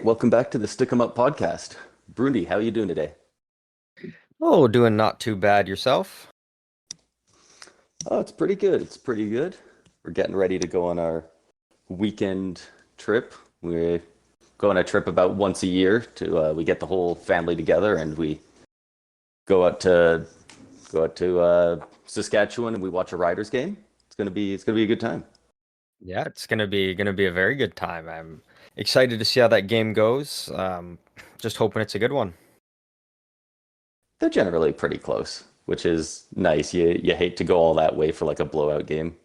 welcome back to the Stick 'em Up podcast. Brundi, how are you doing today? Oh, doing not too bad yourself. Oh, it's pretty good. It's pretty good. We're getting ready to go on our weekend trip. We go on a trip about once a year to we get the whole family together and we go out to Saskatchewan and we watch a Riders game. It's gonna be a good time. Yeah, it's gonna be a very good time. I'm excited to see how that game goes. Just hoping it's a good one. They're generally pretty close, which is nice. You hate to go all that way for like a blowout game.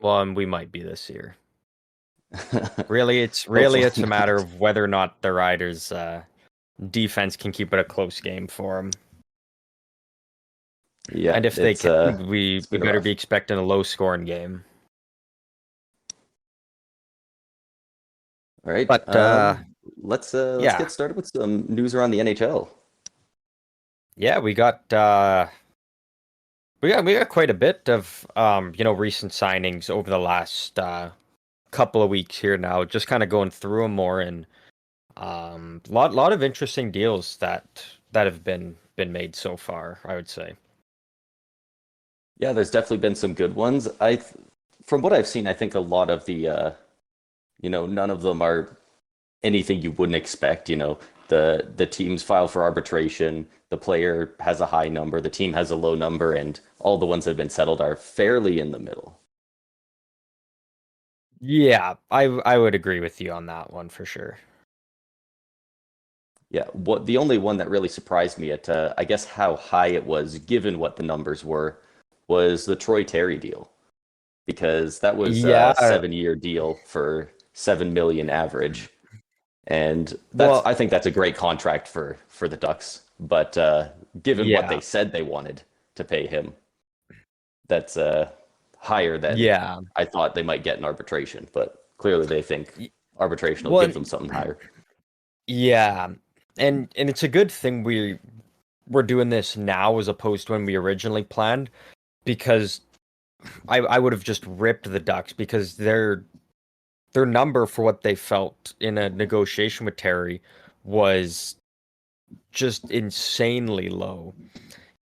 Well, and we might be this year. Really Hopefully it's a matter not. of whether or not the Riders' defense can keep it a close game for them. Yeah, And if they it's can, we it's we been better be rough. expecting a low-scoring game. All right. But Let's yeah, get started with some news around the NHL. yeah, we got quite a bit of recent signings over the last couple of weeks here now, just kind of going through them more and lot of interesting deals that have been made so far, I would say. Yeah, there's definitely been some good ones. From what I've seen, I think a lot of none of them are anything you wouldn't expect. The teams file for arbitration, the player has a high number, the team has a low number, and all the ones that have been settled are fairly in the middle. Yeah, I would agree with you on that one for sure. Yeah, what the only one that really surprised me at I guess how high it was given what the numbers were was the Troy Terry deal because that was a Yeah, 7 year deal for 7 million average, and well, I think that's a great contract for the Ducks. But given what they yeah, said they wanted to pay him, that's higher than yeah. I thought they might get in arbitration. But clearly they think Y- arbitration will Well, give them something higher. yeah, and it's a good thing we're doing this now as opposed to when we originally planned because I would have just ripped the Ducks because their number for what they felt in a negotiation with Terry was just insanely low.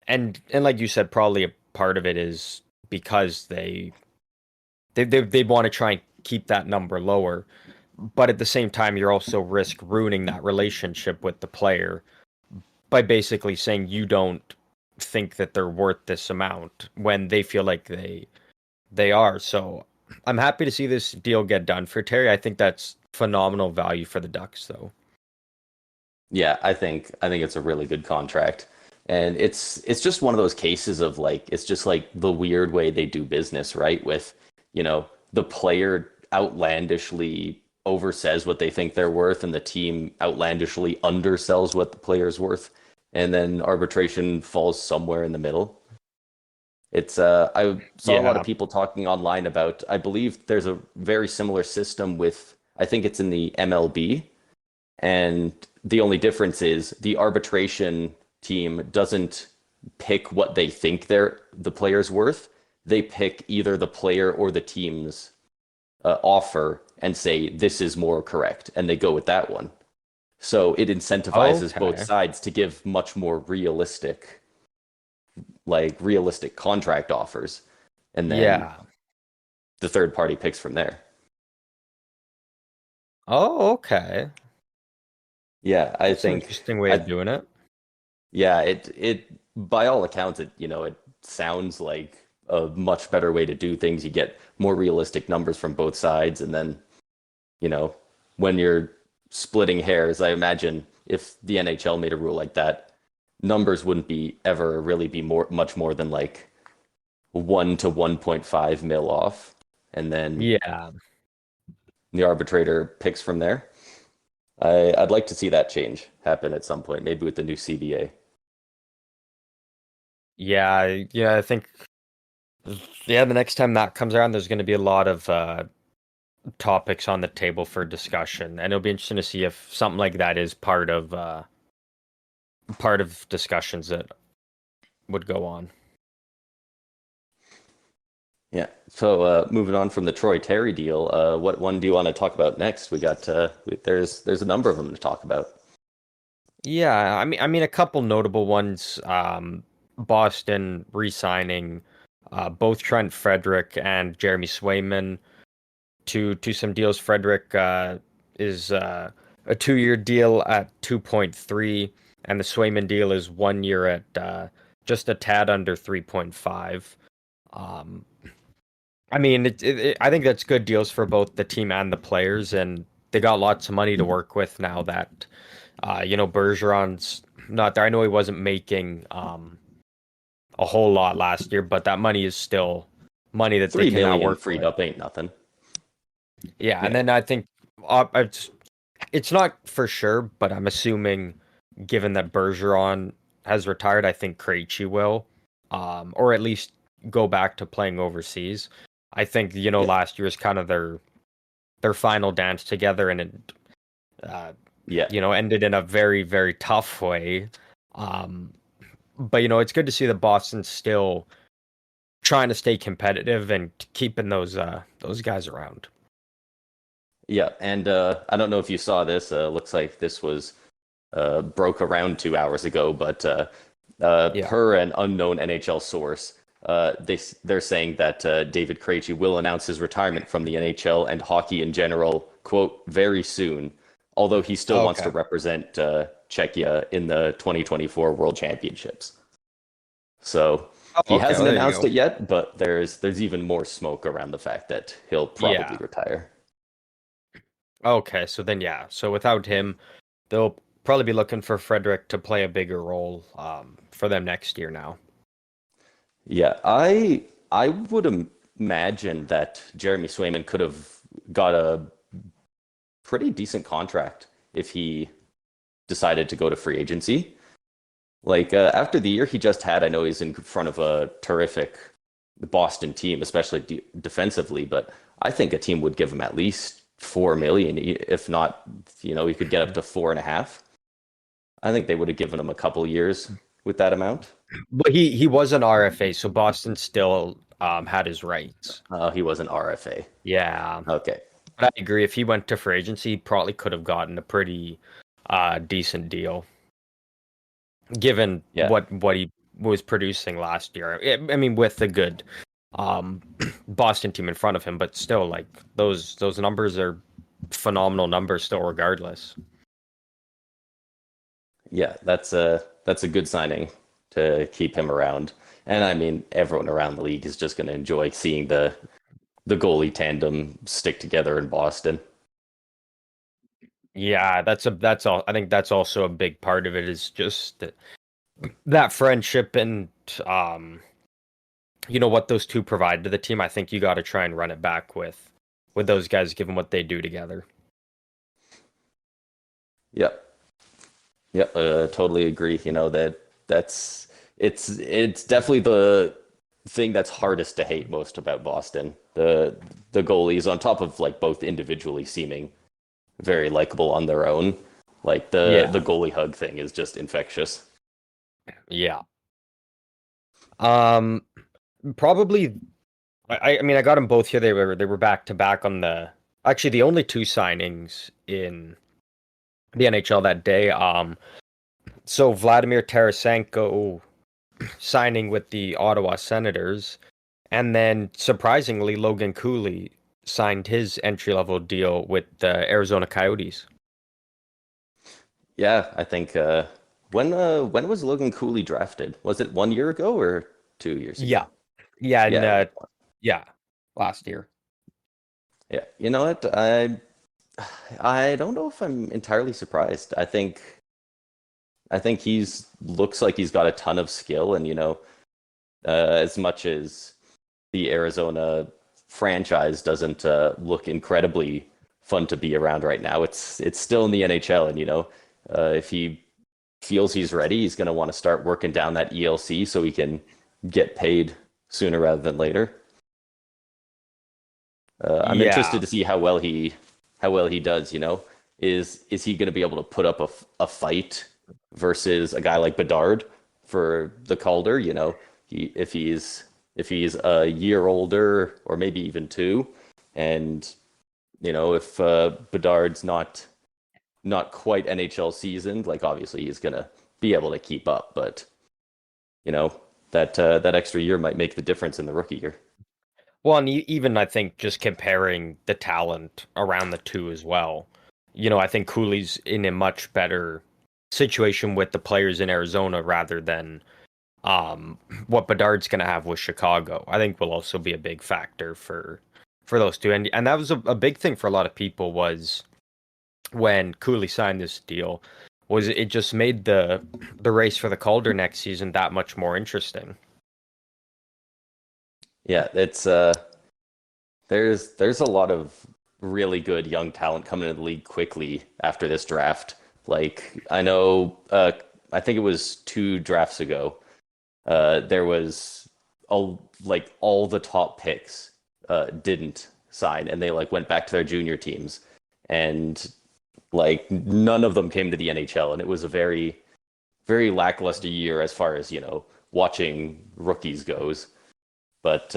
And like you said, probably a part of it is because they want to try and keep that number lower. But at the same time, you're also risk ruining that relationship with the player by basically saying you don't think that they're worth this amount when they feel like they are. So I'm happy to see this deal get done for Terry. I think that's phenomenal value for the Ducks, though. Yeah, I think it's a really good contract. And it's just one of those cases of like it's just like the weird way they do business, right? With, the player outlandishly oversays what they think they're worth and the team outlandishly undersells what the player's worth, and then arbitration falls somewhere in the middle. It's I saw a lot of Yeah. people talking online about I believe there's a very similar system with I think it's in the MLB, and the only difference is the arbitration team doesn't pick what they think the player's worth. They pick either the player or the team's offer and say this is more correct, and they go with that one. So it incentivizes both Okay. sides to give much more realistic contract offers, and then Yeah. the third party picks from there. Oh, okay. Yeah, I That's an think interesting way of I doing it. Yeah, it by all accounts it sounds like a much better way to do things. You get more realistic numbers from both sides, and then, you know, when you're splitting hairs, I imagine if the NHL made a rule like that, numbers wouldn't be ever really be much more than like 1 to 1.5 mil off, and then Yeah. the arbitrator picks from there. I'd like to see that change happen at some point, maybe with the new CBA. Yeah. Yeah. I think, yeah, the next time that comes around, there's going to be a lot of topics on the table for discussion. And it'll be interesting to see if something like that is part of discussions that would go on. Yeah. So moving on from the Troy Terry deal, what one do you want to talk about next? We got there's a number of them to talk about. Yeah, I mean, a couple notable ones. Boston re-signing both Trent Frederick and Jeremy Swayman to some deals. Frederick is a 2-year deal at 2.3, and the Swayman deal is 1 year at just a tad under 3.5. Um, I mean, I think that's good deals for both the team and the players, and they got lots of money to work with now that Bergeron's not there. I know he wasn't making a whole lot last year, but that money is still money that they Three can now million work freed with. up ain't nothing. Yeah, and Yeah. then I think it's not for sure, but I'm assuming, given that Bergeron has retired, I think Krejci will, or at least go back to playing overseas. I think Yeah. last year was kind of their final dance together, and it uh, Yeah. ended in a very very tough way. Um, but it's good to see that Boston's still trying to stay competitive and keeping those guys around. Yeah. And I don't know if you saw this. Looks like this was broke around 2 hours ago, but Yeah. per an unknown NHL source, they're saying that David Krejci will announce his retirement from the NHL and hockey in general, quote, very soon. Although he still wants to Okay. represent Czechia in the 2024 World Championships. So Oh, he okay. Well, hasn't there you announced go. it yet, but there's even more smoke around the fact that he'll probably Yeah. retire. Okay. So then, yeah. So without him, they'll probably be looking for Frederick to play a bigger role for them next year now. Yeah, I would imagine that Jeremy Swayman could have got a pretty decent contract if he decided to go to free agency. Like after the year he just had, I know he's in front of a terrific Boston team, especially defensively, but I think a team would give him at least 4 million, if not, he could get up to 4.5. I think they would have given him a couple years with that amount. But he was an RFA, so Boston still had his rights. He was an RFA. Yeah. Okay. But I agree. If he went to free agency, he probably could have gotten a pretty decent deal, given Yeah. what he was producing last year. I mean, with the good um, Boston team in front of him, but still, like those numbers are phenomenal numbers still, regardless. Yeah, that's a good signing to keep him around. And I mean, everyone around the league is just going to enjoy seeing the goalie tandem stick together in Boston. Yeah, that's all. I think that's also a big part of it is just that friendship and um, what those two provide to the team. I think you got to try and run it back with those guys, given what they do together. Yep. Yep, totally agree. That's it's definitely the thing that's hardest to hate most about Boston. The goalies on top of like both individually seeming very likable on their own. Like the Yeah, goalie hug thing is just infectious. yeah. Um, Probably. I mean, I got them both here. They were back to back on the actually the only two signings in the NHL that day. So Vladimir Tarasenko signing with the Ottawa Senators, and then surprisingly, Logan Cooley signed his entry level deal with the Arizona Coyotes. Yeah, I think when was Logan Cooley drafted? Was it 1 year ago or 2 years ago? Yeah, yeah, and Yeah, yeah, last year. yeah. You know what? I don't know if I'm entirely surprised. I think he's looks like he's got a ton of skill, and as much as the Arizona franchise doesn't look incredibly fun to be around right now, it's still in the NHL, and if he feels he's ready, he's going to want to start working down that ELC so he can get paid sooner rather than later. I'm interested Yeah, to see how well he does. Is he going to be able to put up a fight versus a guy like Bedard for the Calder? If he's if he's a year older or maybe even two, and if Bedard's not quite NHL seasoned, like obviously he's gonna be able to keep up, but you know that extra year might make the difference in the rookie year. Well, and even I think just comparing the talent around the two as well. I think Cooley's in a much better situation with the players in Arizona rather than what Bedard's going to have with Chicago. I think will also be a big factor for those two. And that was a big thing for a lot of people was when Cooley signed this deal was it just made the race for the Calder next season that much more interesting. Yeah, it's there's a lot of really good young talent coming into the league quickly after this draft. Like I know, I think it was 2 drafts ago. There was all the top picks didn't sign, and they like went back to their junior teams, and like none of them came to the NHL, and it was a very very lackluster year as far as watching rookies goes. But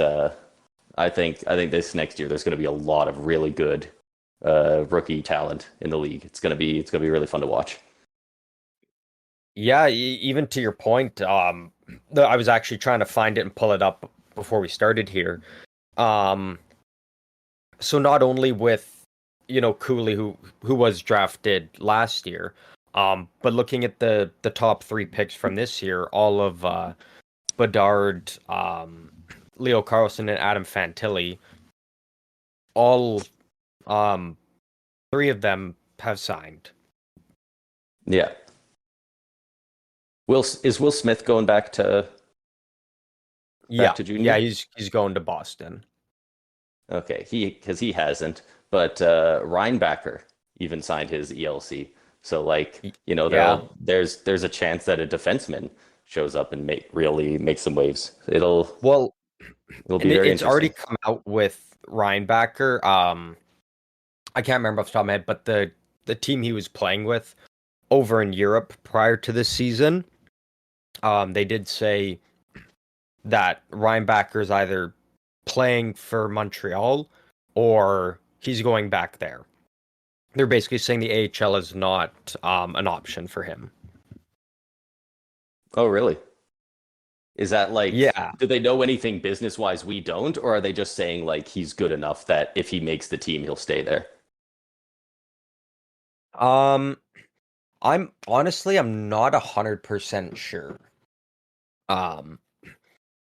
I think this next year there's going to be a lot of really good rookie talent in the league. It's gonna be really fun to watch. Yeah, even to your point, I was actually trying to find it and pull it up before we started here. Um, so not only with Cooley who was drafted last year, but looking at the top three picks from this year, all of Bedard, Leo Carlson, and Adam Fantilli, all um three of them have signed. Yeah. Will Smith going Yeah, back to yeah, junior? he's going to Boston. Okay, because he hasn't, but Reinbacher even signed his ELC. So like, Y- Yeah. there's a chance that a defenseman shows up and really make some waves. It'll Well, be and very it's already interesting. come out with Reinbacher. I can't remember off the top of my head, but the team he was playing with over in Europe prior to this season, they did say that Reinbacher's either playing for Montreal or he's going back there. They're basically saying the AHL is not an option for him. Oh, really? Is that like, Yeah. do they know anything business wise we don't, or are they just saying like he's good enough that if he makes the team, he'll stay there? Um, I'm not 100% sure. Um,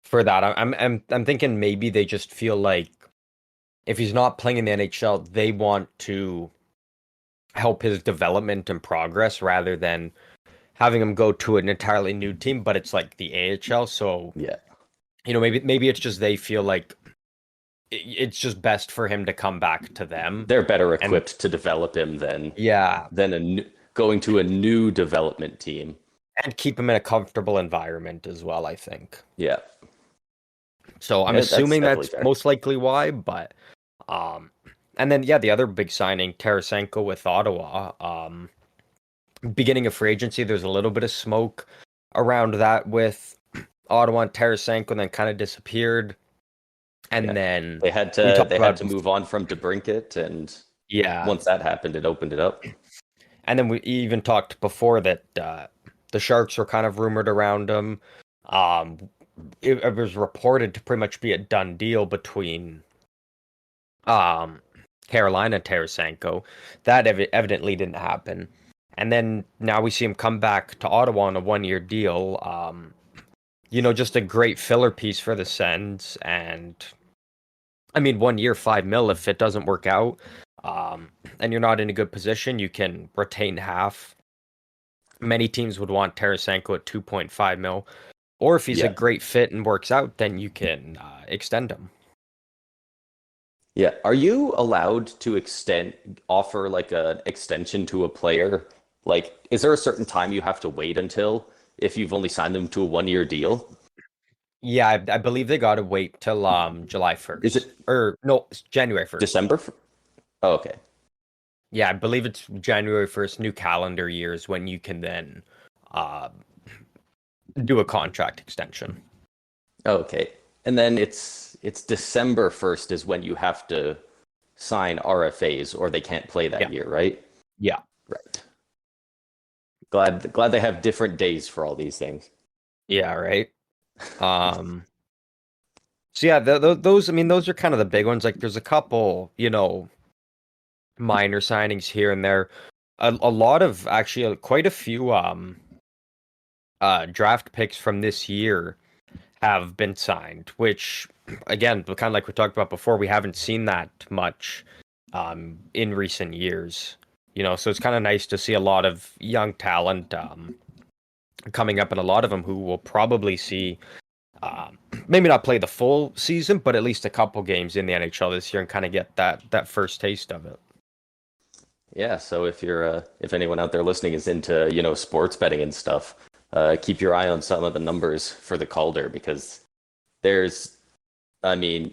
for that, I'm thinking maybe they just feel like if he's not playing in the NHL, they want to help his development and progress rather than having him go to an entirely new team. But it's like the AHL, so Yeah, maybe it's just they feel like it's just best for him to come back to them. they're better And equipped to develop him yeah, than going to a new development team. and keep him in a comfortable environment as well, I think. Yeah, So I'm yeah, that's assuming definitely that's fair. most likely why, but um and then yeah, the other big signing, Tarasenko with Ottawa. Beginning of free agency, there's a little bit of smoke around that with Ottawa and Tarasenko, and then kind of disappeared. Yeah, And then they had we to talked they had about to move on from DeBrincat, and yeah, once that happened, it opened it up. and then we even talked before that the Sharks were kind of rumored around him. Um, it was reported to pretty much be a done deal between um Carolina and Tarasenko. That evidently didn't happen. And then now we see him come back to Ottawa on a 1-year deal. Just a great filler piece for the Sens. And I mean, 1 year, 5 mil. If it doesn't work out, and you're not in a good position, you can retain half. Many teams would want Tarasenko at 2.5 mil. Or if he's a Yeah, great fit and works out, then you can extend him. yeah. Are you allowed to offer like an extension to a player? Like, is there a certain time you have to wait until if you've only signed them to a 1-year deal? Yeah, I believe they got to wait till July Is 1st. it Or no, it's January 1st. December? Oh, okay. Yeah, I believe it's January 1st, new calendar years when you can then uh, do a contract extension. Oh, okay. And then it's December 1st is when you have to sign RFAs or they can't play Yeah. that year, right? Yeah. Right. Glad they have different days for all these things. Yeah, right. Um, so yeah, those, I mean, those are kind of the big ones. Like there's a couple, minor signings here and there. A lot of actually quite a few draft picks from this year have been signed, which again, kind of like we talked about before, we haven't seen that much in recent years. So it's kind of nice to see a lot of young talent coming up, and a lot of them who will probably see maybe not play the full season, but at least a couple games in the NHL this year and kind of get that first taste of it. Yeah, so if anyone out there listening is into, sports betting and stuff, keep your eye on some of the numbers for the Calder because there's I mean,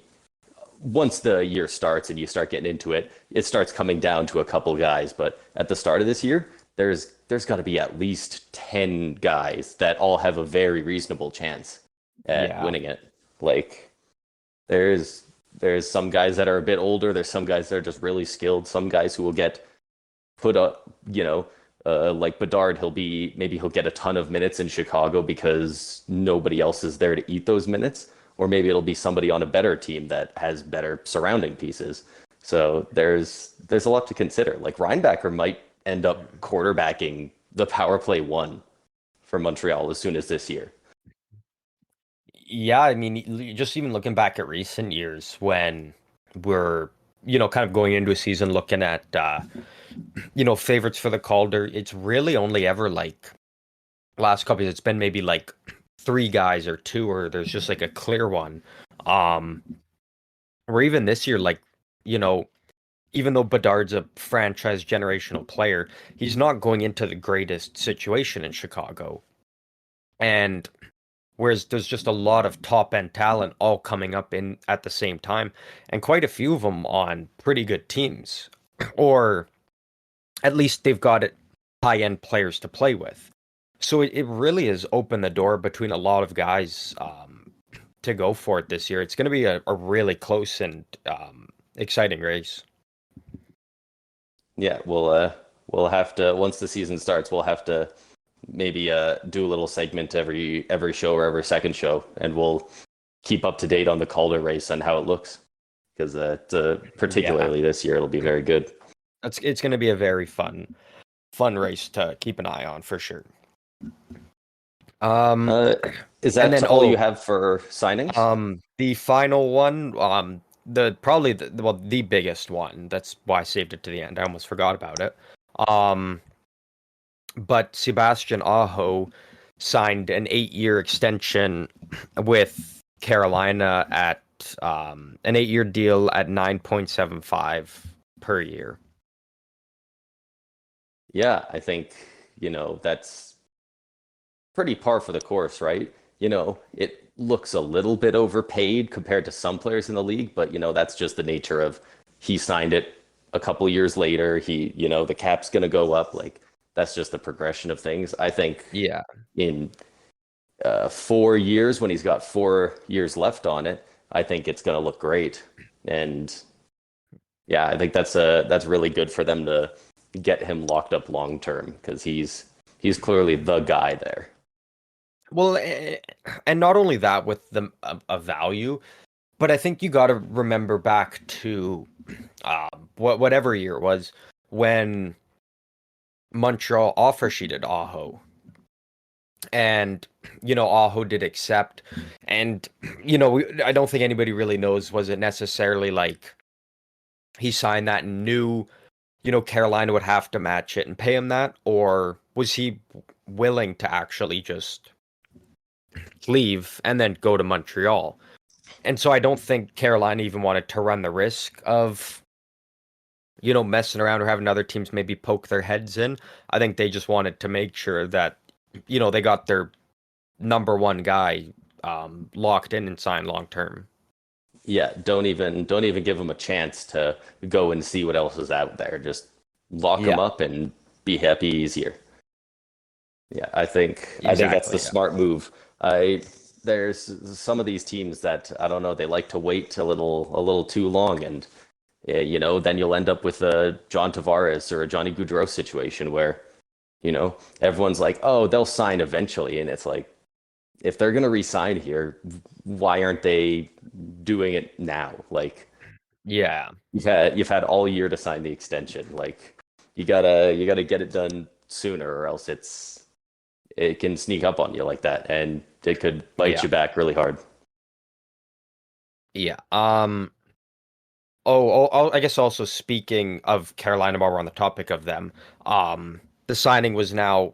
once the year starts and you start getting into it, it starts coming down to a couple guys, but at the start of this year, there's got to be at least 10 guys that all have a very reasonable chance at Yeah. winning it. Like there's there's some guys that are a bit older, there's some guys that are just really skilled, some guys who will get put up, like Bedard, he'll get a ton of minutes in Chicago because nobody else is there to eat those minutes, or maybe it'll be somebody on a better team that has better surrounding pieces. So there's a lot to consider. Like Reinbacher might end up quarterbacking the power play one for Montreal as soon as this year. Yeah, I mean, just even looking back at recent years when we're, kind of going into a season looking at, favorites for the Calder, it's really only ever like last couple years, it's been maybe like three guys or two, or there's just like a clear one. Um, or even this year, like, you know, even though Bedard's a franchise generational player, he's not going into the greatest situation in Chicago. And whereas there's just a lot of top end talent all coming up in at the same time, and quite a few of them on pretty good teams, or at least they've got high end players to play with. So it really has opened the door between a lot of guys to go for it this year. It's going to be a really close and exciting race. Yeah, we'll have to once the season starts, we'll have to maybe do a little segment every show or every second show, and we'll keep up to date on the Calder race and how it looks because Yeah, particularly this year it'll be very good. it's going to be a very fun race to keep an eye on for sure. Um, Uh, is and that then all you have for signings? the final one, the probably the biggest one. That's why I saved it to the end. I almost forgot about it. Um, but Sebastian Aho signed an 8-year extension with Carolina at an 8-year deal at 9.75 per year. Yeah, I think, that's pretty par for the course, right? It looks a little bit overpaid compared to some players in the league, but that's just the nature of he signed it a couple years later. The cap's going to go up. Like that's just the progression of things. I think Yeah. in 4 years, when he's got 4 years left on it, I think it's going to look great. And yeah, I think that's really good for them to get him locked up long term because he's clearly the guy there. Well, and not only that with the a value, but I think you got to remember back to whatever year it was when Montreal offer sheeted Aho, and Aho did accept, and I don't think anybody really knows, was it necessarily like he signed that and knew Carolina would have to match it and pay him that, or was he willing to actually just leave and then go to Montreal? And so I don't think Carolina even wanted to run the risk of messing around or having other teams maybe poke their heads in. I think they just wanted to make sure that they got their number one guy locked in and signed long term. Yeah, don't even give him a chance to go and see what else is out there. Just lock him Yeah, up and be happy he's here. Yeah, I think that's exactly. the Yeah. smart move. I there's some of these teams that I don't know, they like to wait a little too long, and then you'll end up with a John Tavares or a Johnny Gaudreau situation where everyone's like, oh, they'll sign eventually, and it's like, if they're gonna re-sign here, why aren't they doing it now? Like, Yeah. you've had all year to sign the extension. Like, you gotta get it done sooner, or else it can sneak up on you like that, and it could bite Yeah. you back really hard. Yeah. I guess also speaking of Carolina, while we're on the topic of them, the signing was now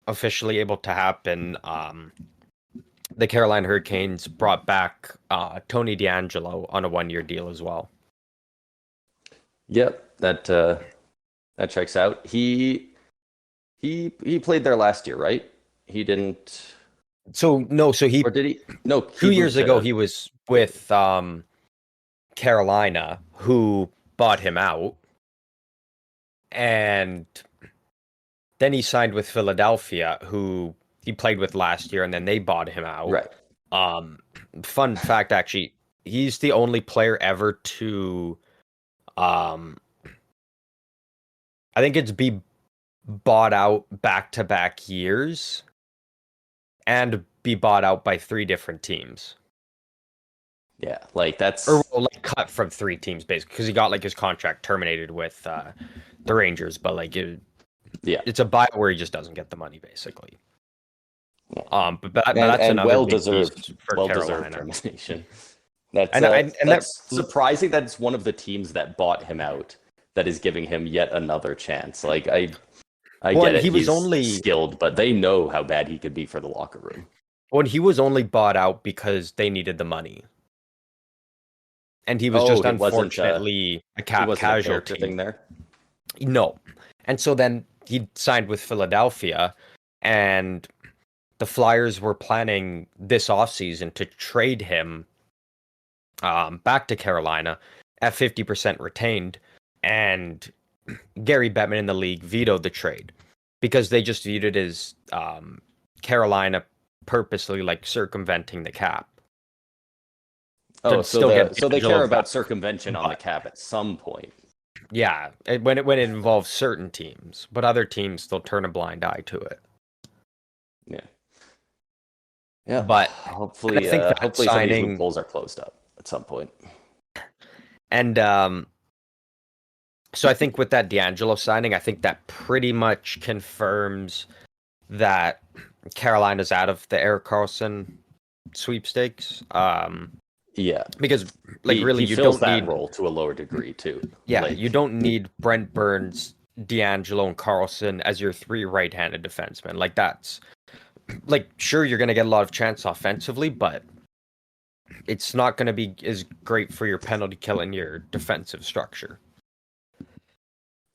officially able to happen. The Carolina Hurricanes brought back Tony DeAngelo on a 1-year deal as well. Yep, that checks out. He played there last year, right? He didn't, So no, so he or did he? No, he 2 years moved ago to. he was with Carolina, who bought him out, and then he signed with Philadelphia, who he played with last year, and then they bought him out. Right. Um, Fun fact, actually, he's the only player ever to, um, I think it's be bought out back-to-back years and be bought out by 3 different teams. Yeah, like that's Or well, like cut from 3 teams basically, because he got like his contract terminated with the Rangers, but like yeah, it's a buyout where he just doesn't get the money basically. yeah. But that's And another well big piece deserved, for well deserved Carolina. termination. That's And that that's surprising that it's one of the teams that bought him out that is giving him yet another chance. Like, I Well, get and it, he was he's only skilled, but they know how bad he could be for the locker room. when he was only bought out because they needed the money, and he was Oh, just it wasn't unfortunately a it cap wasn't a character casualty. thing there. No, and so then he signed with Philadelphia, and the Flyers were planning this offseason to trade him back to Carolina at 50% retained, and Gary Bettman in the league vetoed the trade because they just viewed it as Carolina purposely like circumventing the cap Oh, to still get so they D'Angelo care about back. circumvention on the But cap at some point. yeah, when it involves certain teams, but other teams they'll turn a blind eye to it. Yeah. Yeah. But I think that Hopefully some of these signing loopholes are closed up at some point. and so I think with that D'Angelo signing, I think that pretty much confirms that Carolina's out of the Erik Karlsson sweepstakes. Yeah. Because like really He you fills don't that need role to a lower degree too. yeah, Like, you don't need Brent Burns, D'Angelo, and Carlson as your 3 right-handed defensemen. Like that's like sure you're gonna get a lot of chance offensively, but it's not gonna be as great for your penalty kill and your defensive structure.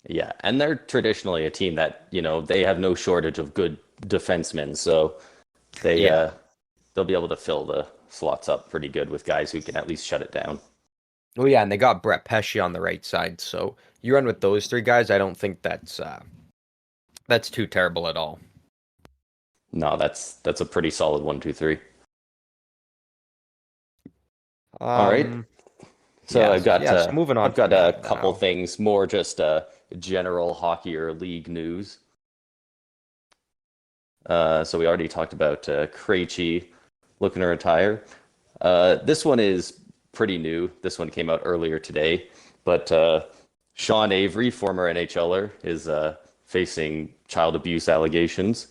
yeah, and they're traditionally a team that, they have no shortage of good defensemen, so they Yeah. they'll be able to fill the slots up pretty good with guys who can at least shut it down. Well, yeah, and they got Brett Pesce on the right side, so you run with those 3 guys. I don't think that's too terrible at all. No, that's a pretty solid 1, 2, 3. All right. So Yeah, so moving on I've got from a that couple now. things, more just general hockey or league news. So we already talked about Krejci looking to retire. This one is pretty new. This one came out earlier today, but Sean Avery, former NHLer, is facing child abuse allegations.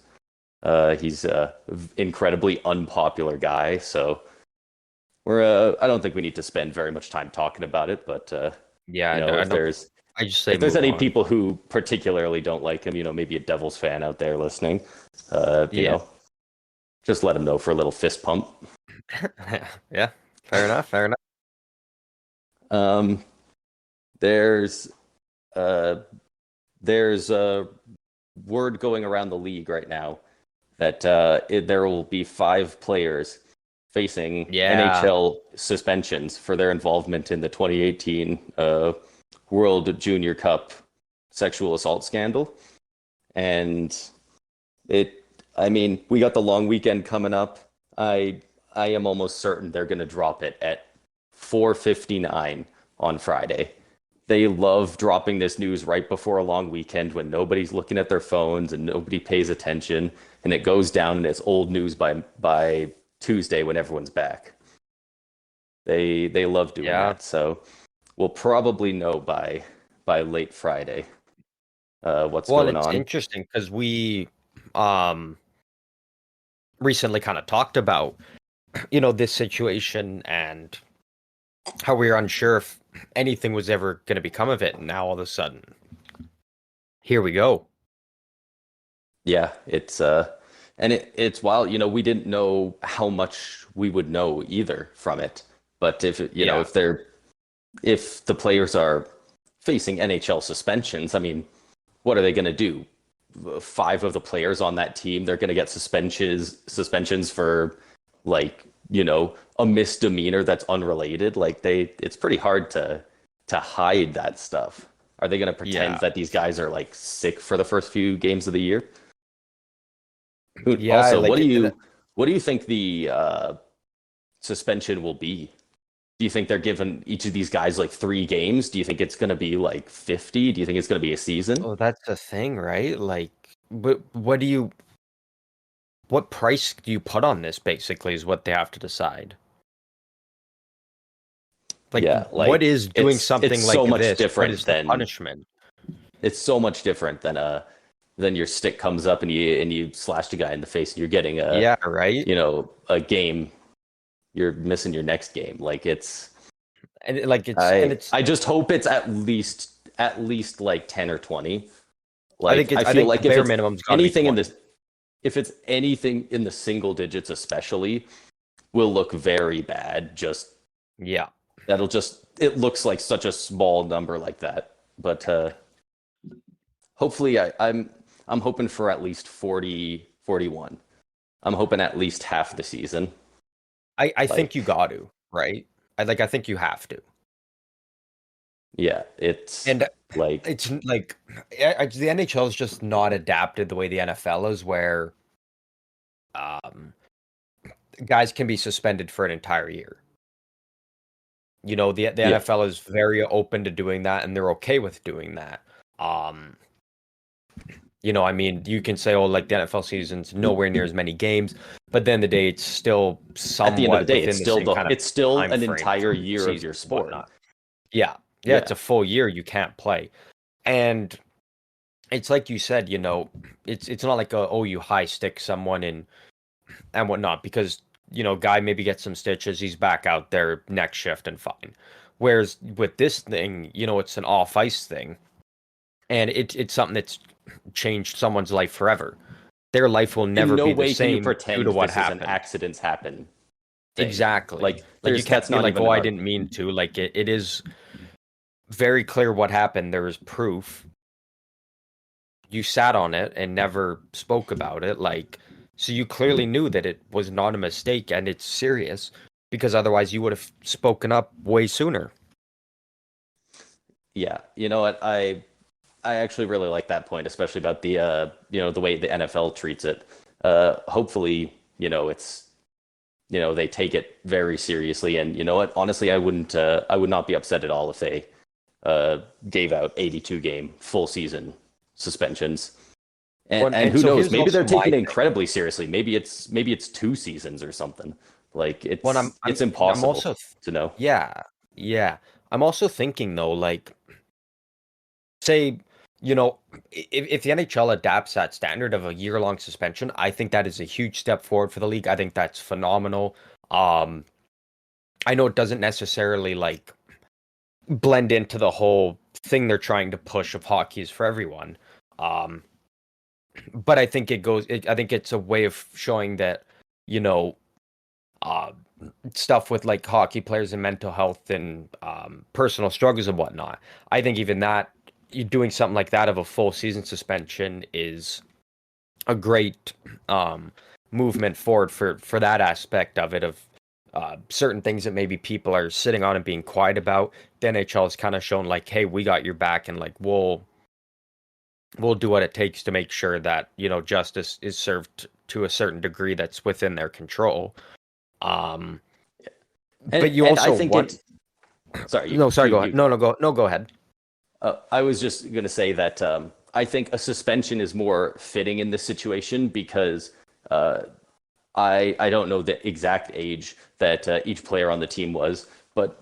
He's a incredibly unpopular guy, so I don't think we need to spend very much time talking about it, but Yeah, if there's I just say if there's move any on. people who particularly don't like him, maybe a Devils fan out there listening, Yeah. just let him know for a little fist pump. Yeah, fair enough, fair enough. Um, there's uh, there's a word going around the league right now that there will be 5 players facing Yeah. NHL suspensions for their involvement in the 2018 World Junior Cup sexual assault scandal. And I mean, we got the long weekend coming up. I am almost certain they're going to drop it at 4:59 on Friday. They love dropping this news right before a long weekend when nobody's looking at their phones and nobody pays attention, and it goes down and it's old news by Tuesday when everyone's back. They love doing Yeah. that. So we'll probably know by late Friday what's Well, going it's on. interesting because we um recently kind of talked about, this situation and how we were unsure if anything was ever going to become of it. And now all of a sudden, here we go. Yeah, it's wild. We didn't know how much we would know either from it. But Yeah. if the players are facing NHL suspensions, I mean, what are they going to do? Five of the players on that team, they're going to get suspensions for like, a misdemeanor that's unrelated. Like it's pretty hard to hide that stuff. Are they going to pretend Yeah. that these guys are like sick for the first few games of the year? Yeah. Also, Like, what do you think the suspension will be? Do you think they're giving each of these guys like 3 games? Do you think it's going to be like 50? Do you think it's going to be a season? oh, that's the thing, right? Like, but what price do you put on this, basically, is what they have to decide. Like, Yeah, what like is doing it's something like so much this? What different is the than punishment? it's so much different than your stick comes up and you slashed a guy in the face and you're getting Yeah, right? a game. You're missing your next game. Like And like I I just hope it's at least like 10 or 20. Like I I feel think like bare minimum's got to be anything in 20. this if it's anything in the single digits especially will look very bad. Just Yeah. it looks like such a small number like that. But hopefully I'm hoping for at least 40, 41. I'm hoping at least half the season. I think you Like got to, right? I think you have to. yeah, it's And like it's like the NHL is just not adapted the way the NFL is, where um guys can be suspended for an entire year. The yeah, NFL is very open to doing that, and they're okay with doing that. Um, I mean, you can say, oh, like the NFL season's nowhere near as many games, but then the day it's still at the end of the somewhat day within the same kind of it's still time an frame entire for year of seasons your and sport. whatnot. Yeah, yeah, it's Yeah. a full year you can't play, and it's like you said, it's not like you high stick someone and whatnot, because guy maybe gets some stitches, he's back out there next shift and fine. Whereas with this thing, it's an off ice thing, and it's something that's changed someone's life forever. Their life will In never no be the way can you same due pretend to what this is an happened. accidents happen thing. Exactly. Like Like, you there's can't that's be not like, even oh, an I art. didn't mean to. Like, it is very clear what happened. There is proof. You sat on it and never spoke about it. Like, so you clearly knew that it was not a mistake and it's serious, because otherwise you would have spoken up way sooner. Yeah, you know what? I actually really like that point, especially about the way the NFL treats it. Hopefully, they take it very seriously. And you know what? Honestly, I would not be upset at all if they gave out 82 game full season suspensions. And And who so knows? here's Maybe they're also my taking it thing. incredibly seriously. Maybe it's 2 seasons or something. Like When it's I'm impossible also, to know. yeah, yeah. I'm also thinking though, like, say, if the NHL adapts that standard of a year-long suspension, I think that is a huge step forward for the league. I think that's phenomenal. Um, I know it doesn't necessarily like blend into the whole thing they're trying to push of hockey is for everyone. Um, but I think it's a way of showing that, you know, uh, stuff with like hockey players and mental health and personal struggles and whatnot. I think even that, you doing something like that of a full season suspension is a great um, movement forward for that aspect of it, of certain things that maybe people are sitting on and being quiet about. The NHL has kind of shown like, hey, we got your back, and like we'll do what it takes to make sure that justice is served to a certain degree that's within their control. Um, And but you and I also think want. it. Sorry, No, sorry. Go ahead. you No, no, go. No, go ahead. I was just going to say that I think a suspension is more fitting in this situation because uh, I don't know the exact age that each player on the team was, but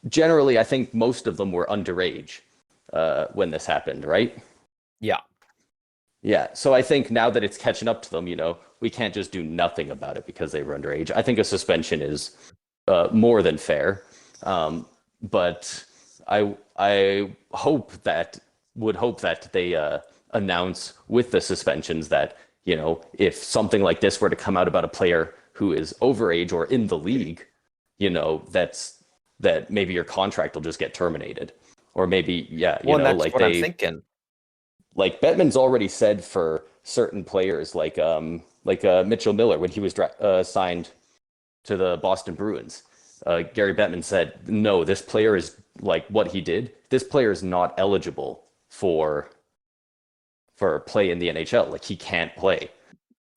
generally I think most of them were underage when this happened, right? Yeah. Yeah, so I think now that it's catching up to them, we can't just do nothing about it because they were underage. I think a suspension is more than fair. But I would hope that they announce with the suspensions that if something like this were to come out about a player who is overage or in the league, that maybe your contract will just get terminated, or maybe yeah, Well, and that's like what I'm thinking. Bettman's already said for certain players like Mitchell Miller when he was signed to the Boston Bruins. Gary Bettman said, "No, this player is like what he did. This player is not eligible for play in the NHL. Like he can't play."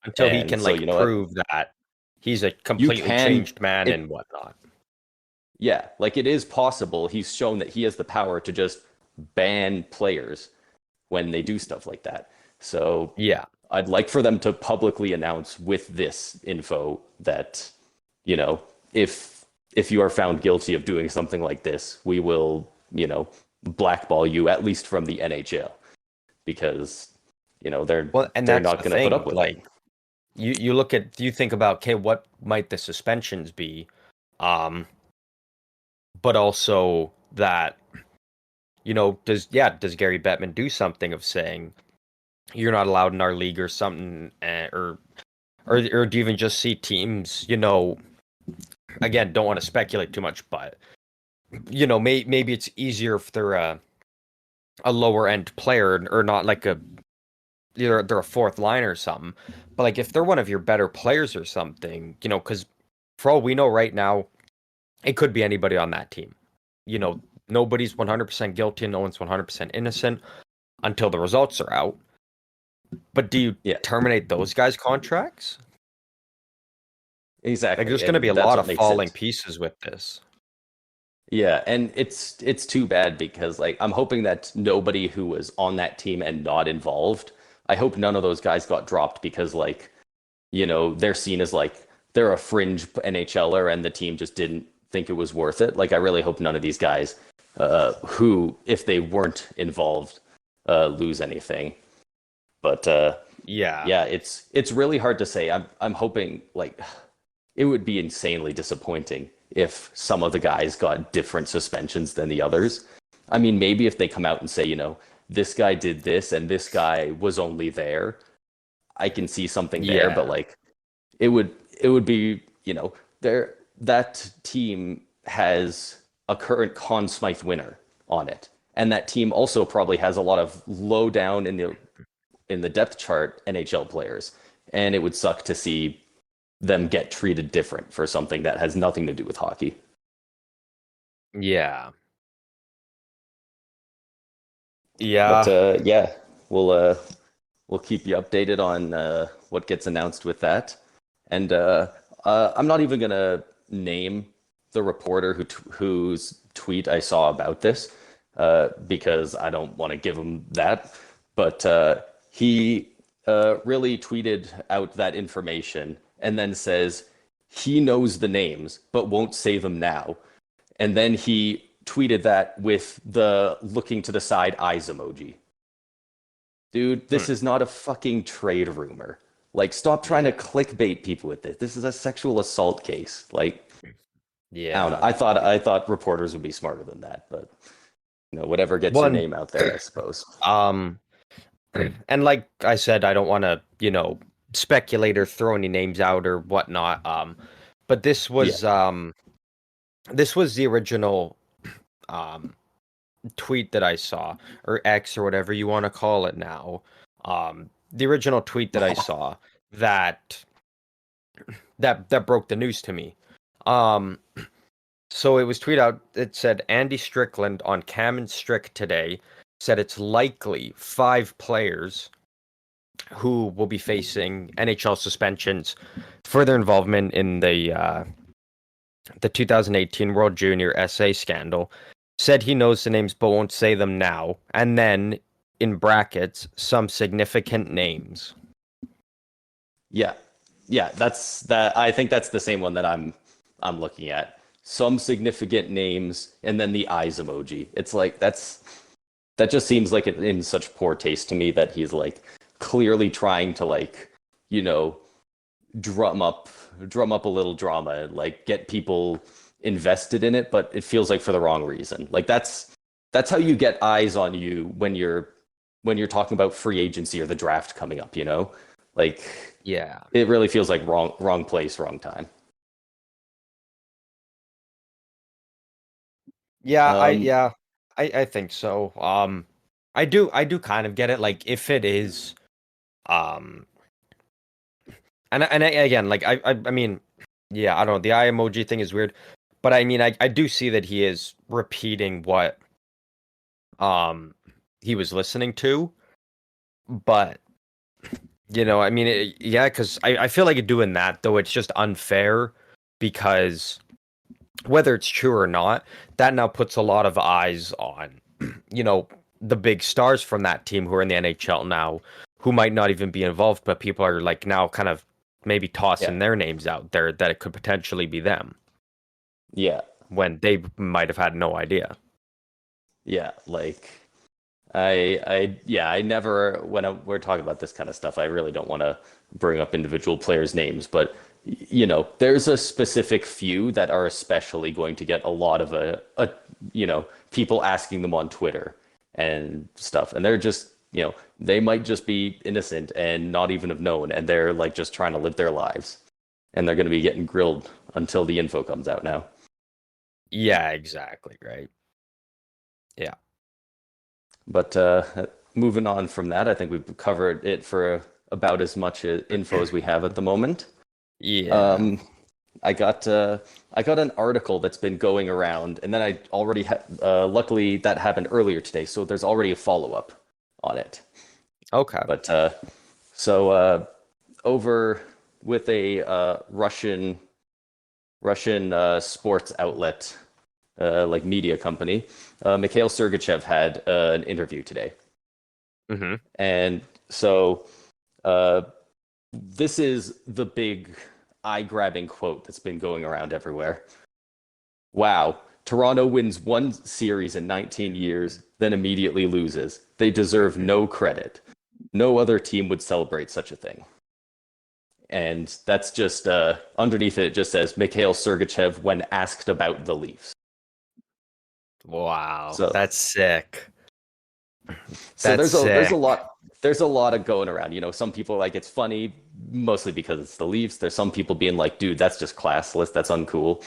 Until he And can so like you know what? prove that he's a You completely can changed man it and whatnot. yeah, like it is possible. He's shown that he has the power to just ban players when they do stuff like that. So Yeah. I'd like for them to publicly announce with this info that, you know, if you are found guilty of doing something like this, we will, blackball you at least from the NHL because, Well, and they're that's not the going to put thing. up with it. Like you look at you think about okay, what might the suspensions be? Um, but also that does Gary Bettman do something of saying you're not allowed in our league or something, or do you even just see teams? Again, don't want to speculate too much, but maybe it's easier if they're a lower end player or not like they're a fourth line or something. But like if they're one of your better players or something, because for all we know right now, it could be anybody on that team. Nobody's 100% guilty and no one's 100% innocent until the results are out. But do you Yeah, terminate those guys' contracts? Like exactly. there's going to be a And that's lot what of makes falling it. pieces with this. Yeah, and it's too bad because like I'm hoping that nobody who was on that team and not involved, I hope none of those guys got dropped because like they're seen as like they're a fringe NHLer and the team just didn't think it was worth it. Like I really hope none of these guys who, if they weren't involved, lose anything. But Yeah. yeah, it's really hard to say. I'm hoping like it would be insanely disappointing if some of the guys got different suspensions than the others. I mean, maybe if they come out and say, this guy did this and this guy was only there, I can see something there, but Yeah. like it would be there that team has a current Conn Smythe winner on it, and that team also probably has a lot of low down in the depth chart NHL players, and it would suck to see them get treated different for something that has nothing to do with hockey. Yeah. But Yeah. yeah, we'll keep you updated on what gets announced with that. And I'm not even gonna name the reporter whose tweet I saw about this because I don't want to give him that. But he really tweeted out that information and then says he knows the names but won't say them now. And then he tweeted that with the looking to the side eyes emoji. Dude, this Hmm. is not a fucking trade rumor. Like, stop trying to Yeah. clickbait people with this. This is a sexual assault case. Like, I don't know. Yeah. I thought reporters would be smarter than that, but whatever gets your One name out there, I suppose. um and like I said, I don't want to, speculate or throw any names out or whatnot. But Yeah. this was the original um tweet that I saw, or X or whatever you want to call it now. The original tweet that I saw that that broke the news to me. Um, so it was tweeted out. It said Andy Strickland on Cam and Strick today said it's likely 5 players who will be facing NHL suspensions for their involvement in the 2018 World Junior SA scandal, said he knows the names but won't say them now, and then in brackets some significant names. Yeah. Yeah, that's that. I think that's the same one that I'm looking at. Some significant names and then the eyes emoji. It's like that just seems like it in such poor taste to me that he's like clearly trying to like, you know, drum up drum up a little drama and like get people invested in it, but it feels like for the wrong reason. Like that's how you get eyes on you when you're talking about free agency or the draft coming up, you know? Like Yeah. it really feels like wrong place, wrong time. Yeah, Um I think so. I do kind of get it. Like if it is um again, like I mean, yeah, I don't know. The eye emoji thing is weird, but I mean, I do see that he is repeating what um he was listening to, but I mean, yeah, because I feel like doing that though, it's just unfair because whether it's true or not, that now puts a lot of eyes on, you know, the big stars from that team who are in the NHL now, who might not even be involved, but people are like now kind of maybe yeah. tossing their names out there that it could potentially be them Yeah. when they might have had no idea. Yeah, like I never, when we're talking about this kind of stuff, I really don't want to bring up individual players' names, but you know, there's a specific few that are especially going to get a lot of people asking them on Twitter and stuff, and they're just, they might just be innocent and not even have known, and they're like just trying to live their lives, and they're going to be getting grilled until the info comes out now. Yeah, exactly, right. Yeah. But moving on from that, I think we've covered it for about as much info as we have at the moment. Yeah. Um, I got an article that's been going around, and then I already had. Luckily, that happened earlier today, so there's already a follow up on it. Okay. But so over with a Russian sports outlet, like media company, Mikhail Sergachev had an interview today. Mm-hmm. And so uh, this is the big eye grabbing quote that's been going around everywhere. Wow, Toronto wins one series in 19 years, then immediately loses. They deserve no credit. No other team would celebrate such a thing. And that's just underneath it, it just says Mikhail Sergachev when asked about the Leafs. Wow, So that's sick. So That's there's a sick. lot of going around. You know, some people are like it's funny mostly because it's the Leafs. There's some people being like, dude, that's just classless. That's uncool.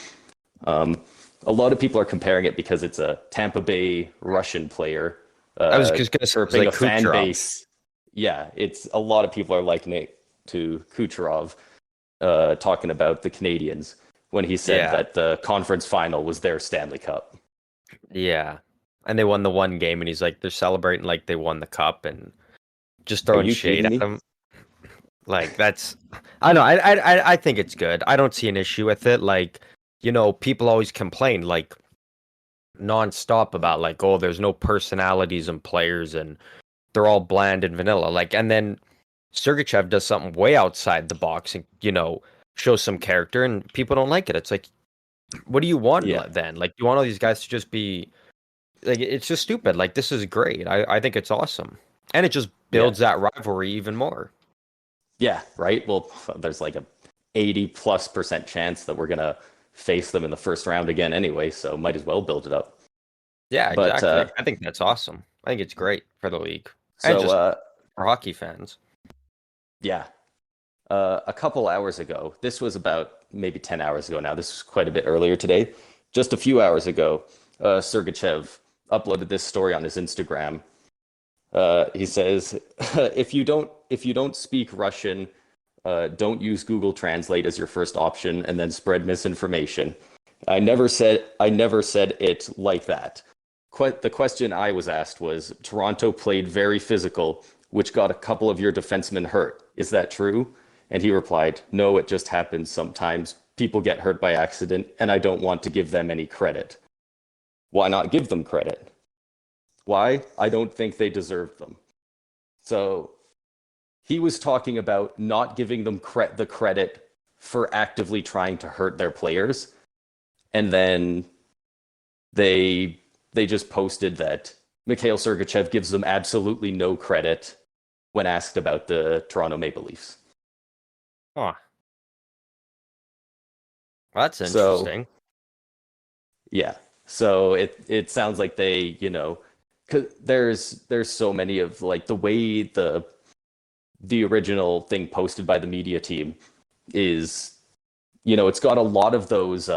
Um, a lot of people are comparing it because it's a Tampa Bay Russian player I was just gonna say it's chirping like a fan Kucherov. base. Yeah, it's a lot of people are likening it to Kucherov talking about the Canadians when he said Yeah. that the conference final was their Stanley Cup. Yeah. And they won the one game, and he's like, they're celebrating like they won the cup and just Are throwing you shade kidding at me? him. Like that's, I know, I think it's good. I don't see an issue with it. Like, people always complain like nonstop about like, oh, there's no personalities in players and they're all bland and vanilla. Like, and then Sergachev does something way outside the box and shows some character, and people don't like it. It's like, what do you want Yeah, then? Like, you want all these guys to just be like, it's just stupid. Like, this is great. I think it's awesome, and it just yeah. builds that rivalry even more. Yeah, right. Well, there's like a 80+% chance that we're gonna face them in the first round again anyway, so might as well build it up. Yeah, But exactly. I think that's awesome. I think it's great for the league and so just for hockey fans. yeah, a couple hours ago, this was about maybe 10 hours ago now. This was quite a bit earlier today. Just a few hours ago, Sergachev uploaded this story on his Instagram. He says, if you don't speak Russian, don't use Google Translate as your first option and then spread misinformation. I never said it like that. The question I was asked was Toronto played very physical, which got a couple of your defensemen hurt. Is that true? And he replied, no, it just happens sometimes. People get hurt by accident, and I don't want to give them any credit. Why not give them credit? Why? I don't think they deserve them. So he was talking about not giving them the credit for actively trying to hurt their players. And then they just posted that Mikhail Sergachev gives them absolutely no credit when asked about the Toronto Maple Leafs. Huh. That's So, interesting. yeah. So it sounds like they, you know, cause there's so many of like the way the original thing posted by the media team is, you know, it's got a lot of those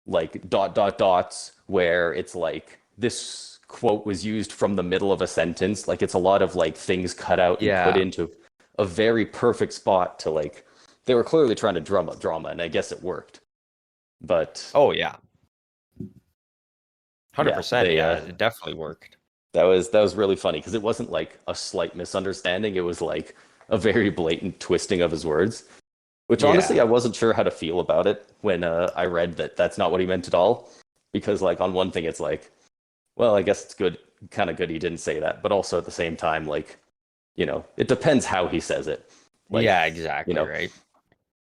like dots where it's like this quote was used from the middle of a sentence. Like it's a lot of like things cut out and put Yeah. into a very perfect spot to like they were clearly trying to drama, and I guess it worked. But Oh yeah. yeah, 100%. they Yeah, it definitely worked. that was really funny because it wasn't like a slight misunderstanding. It was like a very blatant twisting of his words, which honestly Yeah. I wasn't sure how to feel about it when I read that that's not what he meant at all. Because like on one thing it's like, well, I guess it's good, kind of good he didn't say that, but also at the same time, like, you know, it depends how he says it. Like, Yeah, you exactly, know, right?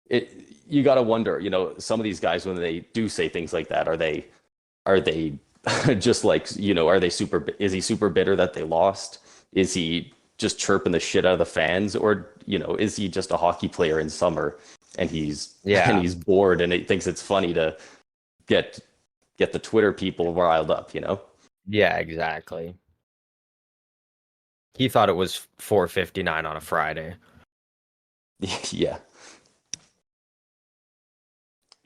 it you got to wonder, you know, some of these guys when they do say things like that, are they just like, you know, are they is he super bitter that they lost? Is he just chirping the shit out of the fans, or you know, is he just a hockey player in summer and he's and Yeah. he's bored and he thinks it's funny to get get the Twitter people riled up, you know? Yeah, exactly. He thought it was 4:59 on a Friday. Yeah.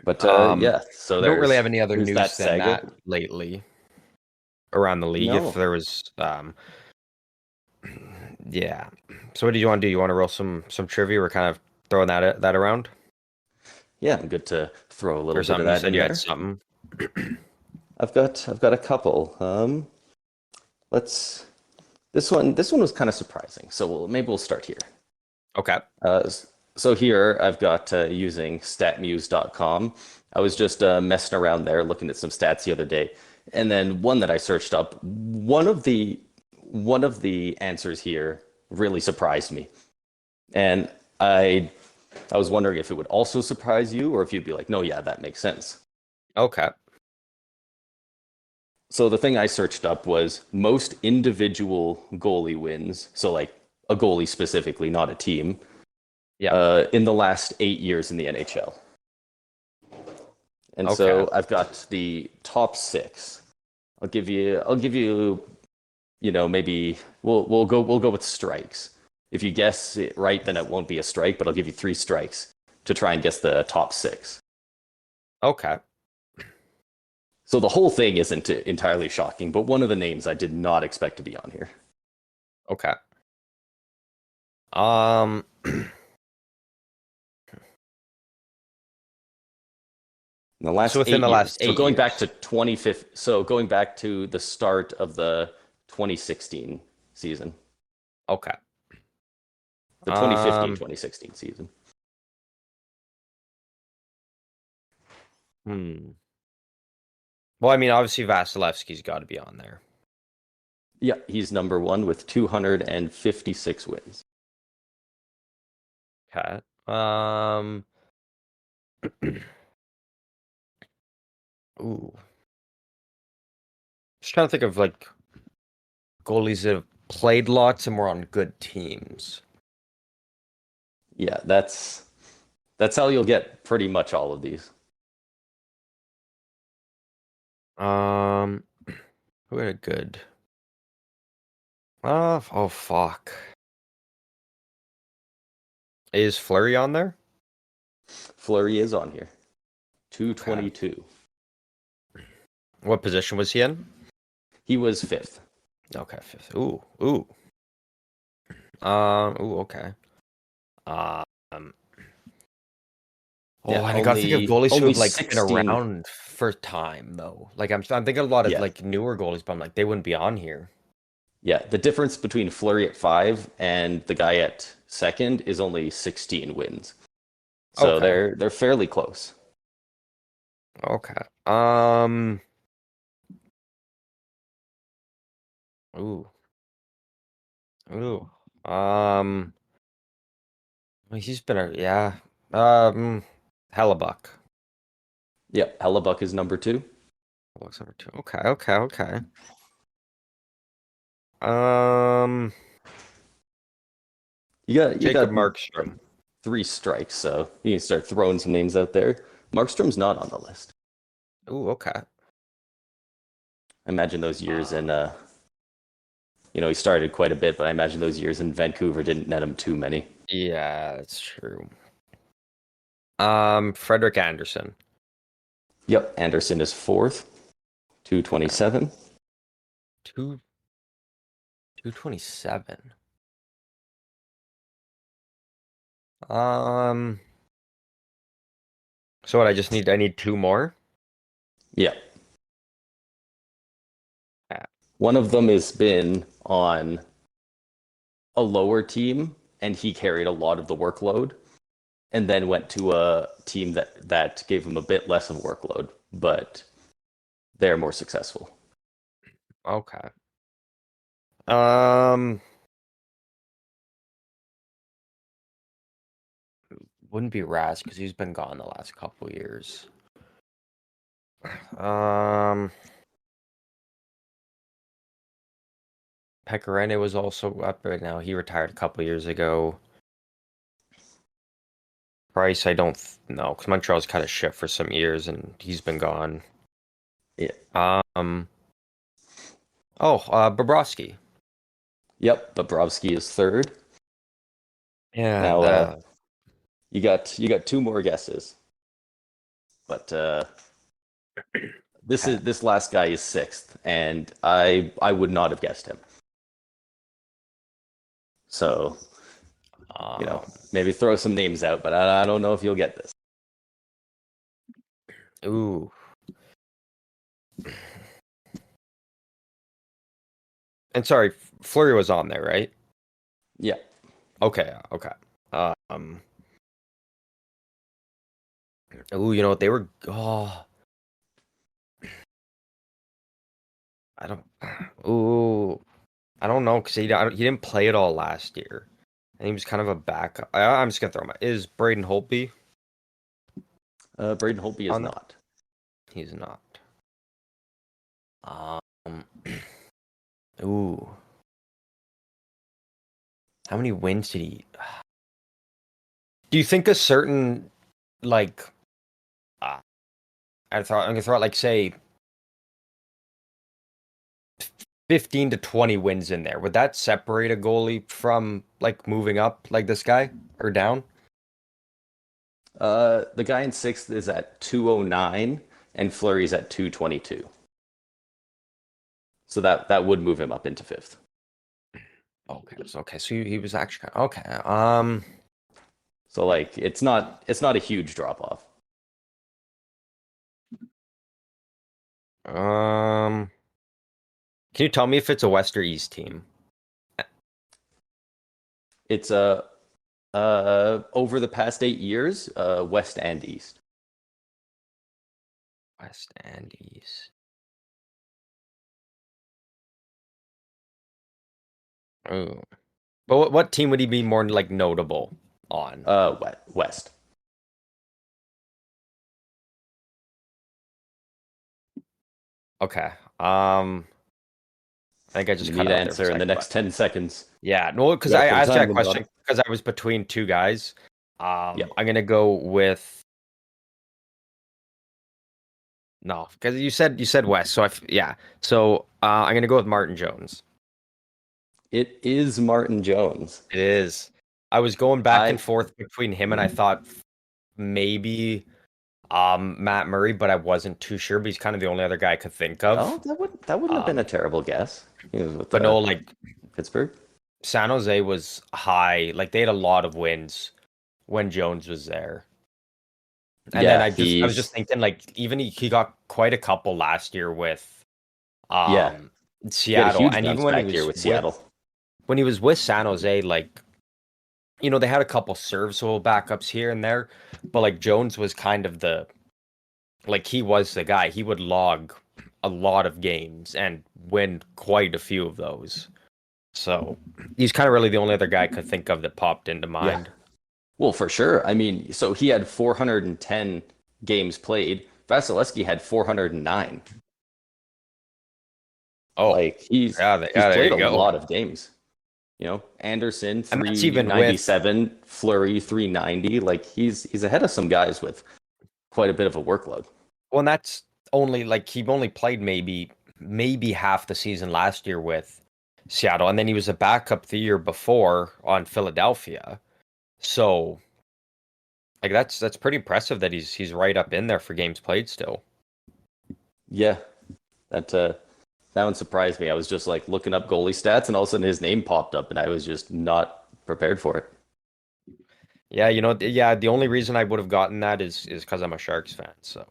But Um, yeah, so I don't really have any other there's that news than saga. that lately around the league. If No. there was, yeah. So what do you want to do? You want to roll some trivia? We're kind of throwing that around, Yeah, I'm good to throw a little or bit of something. You that said in you had there. something. I've got a couple. Let's this one was kind of surprising. So maybe we'll start here. Okay. So here I've got using statmuse.com. I was just messing around there looking at some stats the other day. And then one that I searched up, one of the answers here really surprised me. And I was wondering if it would also surprise you or if you'd be like, "No, yeah, that makes sense." Okay. So the thing I searched up was most individual goalie wins. So like a goalie specifically, not a team, Yeah. in the last 8 years in the NHL. And Okay. so I've got the top six. I'll give you, you know, maybe we'll go with strikes. If you guess it right, then it won't be a strike, but I'll give you three strikes to try and guess the top six. Okay. So the whole thing isn't entirely shocking, but one of the names I did not expect to be on here. Okay. Um. In the last So within eight the years. last So 8 going back years. to 25th, so going back to the start of the 2016 season, Okay. the 2015 Um. 2016 season. Hmm. Well, I mean, obviously Vasilevsky's got to be on there. Yeah, he's number one with 256 wins. Okay. Um. Ooh. Just trying to think of like goalies that have played lots and were on good teams. Yeah, that's how you'll get pretty much all of these. Um. Who had a good? Oh fuck. Is Flurry on there? Fleury is on here. Okay. 222. What position was he in? He was fifth. Okay, fifth. Ooh. Ooh. Okay. Um. Yeah, Oh, and I gotta think of only goalies who only have like been 16. around for time though. Like I'm thinking a lot of Yeah. like newer goalies, but I'm like they wouldn't be on here. Yeah, the difference between Fleury at 5 and the guy at second is only 16 wins. So Okay. they're fairly close. Okay. Ooh. Ooh. Um. Well, he's been a yeah. Hellebuck. Yep, Hellebuck is number 2. Hellebuck's number 2. Okay. Okay. Okay. Um. You got Jacob Markstrom. 3 strikes, so you can start throwing some names out there. Markstrom's not on the list. Ooh. Okay. I imagine those years in he started quite a bit, but I imagine those years in Vancouver didn't net him too many. Yeah, that's true. Frederick Anderson. Yep, Anderson is 4th, 227. 227. Um, so what, I need two more? Yeah. Yeah. One of them has been on a lower team, and he carried a lot of the workload, and then went to a team that gave him a bit less of a workload, but they're more successful. Okay. Um, wouldn't be Raz because he's been gone the last couple years. Um, Pecorine was also up right now. He retired a couple years ago. Price, I don't know because Montreal's kind of shit for some years and he's been gone. Yeah. Bobrovsky. Yep, Bobrovsky is 3rd. Yeah, Now the you got 2 more guesses. But okay. this last guy is 6th, and I would not have guessed him. So, Um, maybe throw some names out, but I don't know if you'll get this. ooh. And sorry, Fleury was on there, right? Yeah. Okay, okay. Um, ooh, you know what? They were. Oh, I don't. Ooh, I don't know because he didn't play it all last year, and he was kind of a backup. I'm just gonna throw him out. Is Braden Holtby Braden Holtby is on there? not. He's not. Um, ooh, how many wins did he? Do you think a certain like? Uh, I'm gonna throw out like say 15 to 20 wins in there. Would that separate a goalie from like moving up like this guy or down? The guy in 6th is at 209, and Fleury's at 222. So that would move him up into 5th. Okay. So he was actually okay. So like it's not a huge drop off. Um, can you tell me if it's a West or East team? It's over the past 8 years, West and East. West and East. Oh, but what team would he be more like notable on? West. Okay. I think I just You cut need to out there for a answer in the second, next but 10 seconds. yeah, no, because You I got some asked time, that question Gonzalez. because I was between two guys. Yep. I'm gonna go with no, because you said West, so yeah. So I'm gonna go with Martin Jones. It is Martin Jones. It is. I was going back and I forth between him and I thought maybe Matt Murray, but I wasn't too sure. But he's kind of the only other guy I could think Oh, of. that wouldn't have been a Um, terrible guess. He was with but no, like Pittsburgh. San Jose was high. Like they had a lot of wins when Jones was there. And then Yeah, I was just thinking like even he got quite a couple last year with yeah, um He had a Seattle, huge and bounce even when he back year was with Seattle. with San Jose, like they had a couple serviceable backups here and there, but like Jones was kind of he was the guy. He would log a lot of games and win quite a few of those. So he's kind of really the only other guy I could think of that popped into Yeah. mind. Well, for sure. I mean, so he had 410 games played. Vasilevsky had 409. Oh, Like he's yeah, he's there played you a go. lot of games. Anderson And that's even with 397, Fleury 390. Like he's ahead of some guys with quite a bit of a workload. well, and that's only like he only played maybe half the season last year with Seattle, and then he was a backup the year before on Philadelphia. So like that's pretty impressive that he's right up in there for games played still. Yeah, that that one surprised me. I was just like looking up goalie stats, and all of a sudden his name popped up, and I was just not prepared for it. Yeah, yeah, the only reason I would have gotten that is because I'm a Sharks fan. So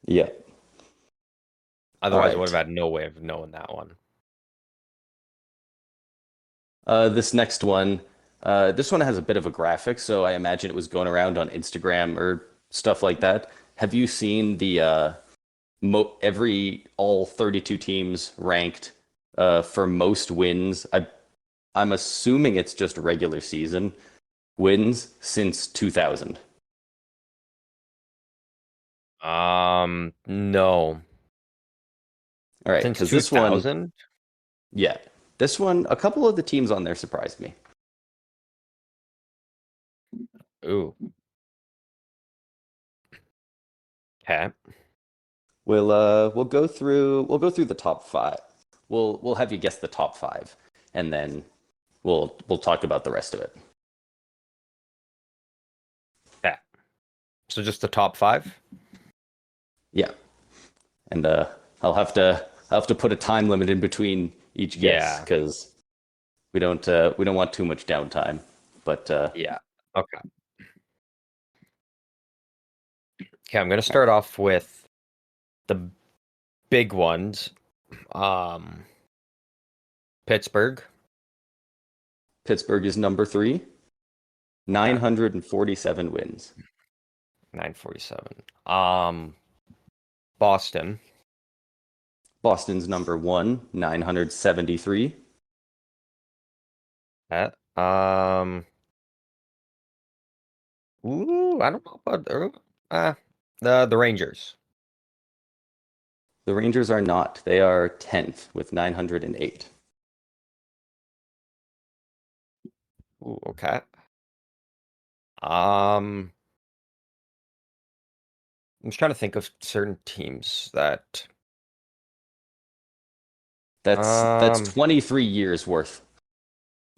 Yeah. All otherwise, I would right. have had no way of knowing that one. This next one, this one has a bit of a graphic, so I imagine it was going around on Instagram or stuff like that. Have you seen the all 32 teams ranked for most wins? I'm assuming it's just regular season wins since 2000. No, All right, since because this one, 2000. yeah, this one, a couple of the teams on there surprised me. Ooh, okay. We'll go through the top five. We'll have you guess the top five, and then we'll talk about the rest of it. Yeah. So just the top five? Yeah, and I'll have to put a time limit in between each guess Yeah. because we don't want too much downtime. But Yeah. Okay. Okay, I'm gonna start off with the big ones. Um, Pittsburgh, Pittsburgh is number three, okay, 947 wins. 947. Boston, Boston's number one, 973. that. I don't know about the Rangers. The Rangers are not. They are 10th with 908. Ooh, okay. Um, I'm just trying to think of certain teams that. That's Um, 23 years worth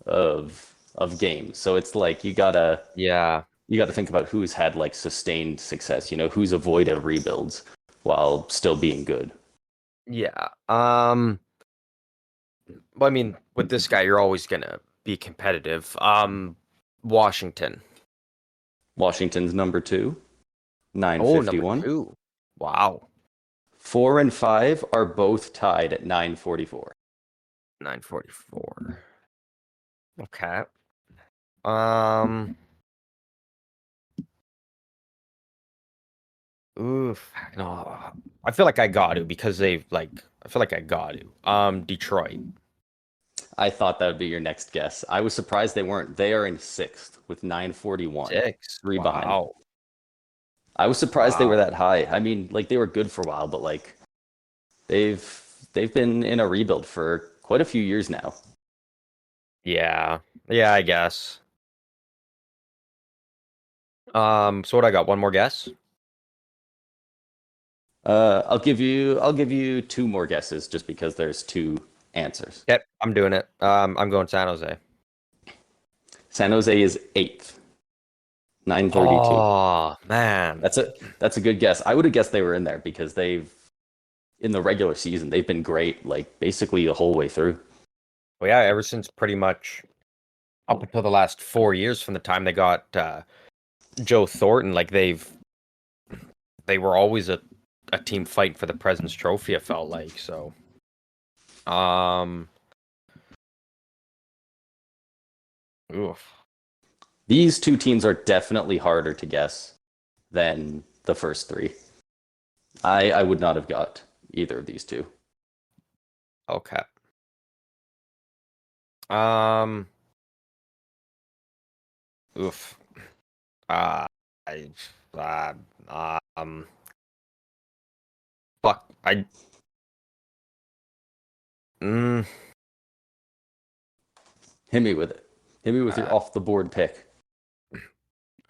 of games. So it's like yeah, you gotta think about who's had like sustained success, who's avoided rebuilds while still being good. yeah. Well, I mean, with this guy, you're always gonna be competitive. Washington. Washington's number two, Oh, number 951. two. Wow. Four and five are both tied at 944. 944. Okay. Um. Oof. No. I feel like I got to because they've like. I feel like I got to. Detroit. I thought that would be your next guess. I was surprised they weren't. They are in sixth with 941, Six. three behind. Wow. I was surprised they were Wow. that high. I mean, like they were good for a while, but like they've they've been in a rebuild for quite a few years now. Yeah. Yeah. I guess. So what I got? One more guess. I'll give you two more guesses just because there's two answers. Yep. I'm doing it. I'm going San Jose. San Jose is eighth, 932. Oh man. That's a good guess. I would have guessed they were in there because they've in the regular season they've been great, like basically the whole way through. Well, yeah. Ever since pretty much up until the last 4 years from the time they got Joe Thornton, like they were always a team fighting for the President's Trophy. It felt like so. Um. Oof. These two teams are definitely harder to guess than the first three. I would not have got either of these two. Okay. Um. Oof. Uh. I. Uh, um. Fuck. I. Mm, Hit me with it. Hit me with your uh, off the board pick.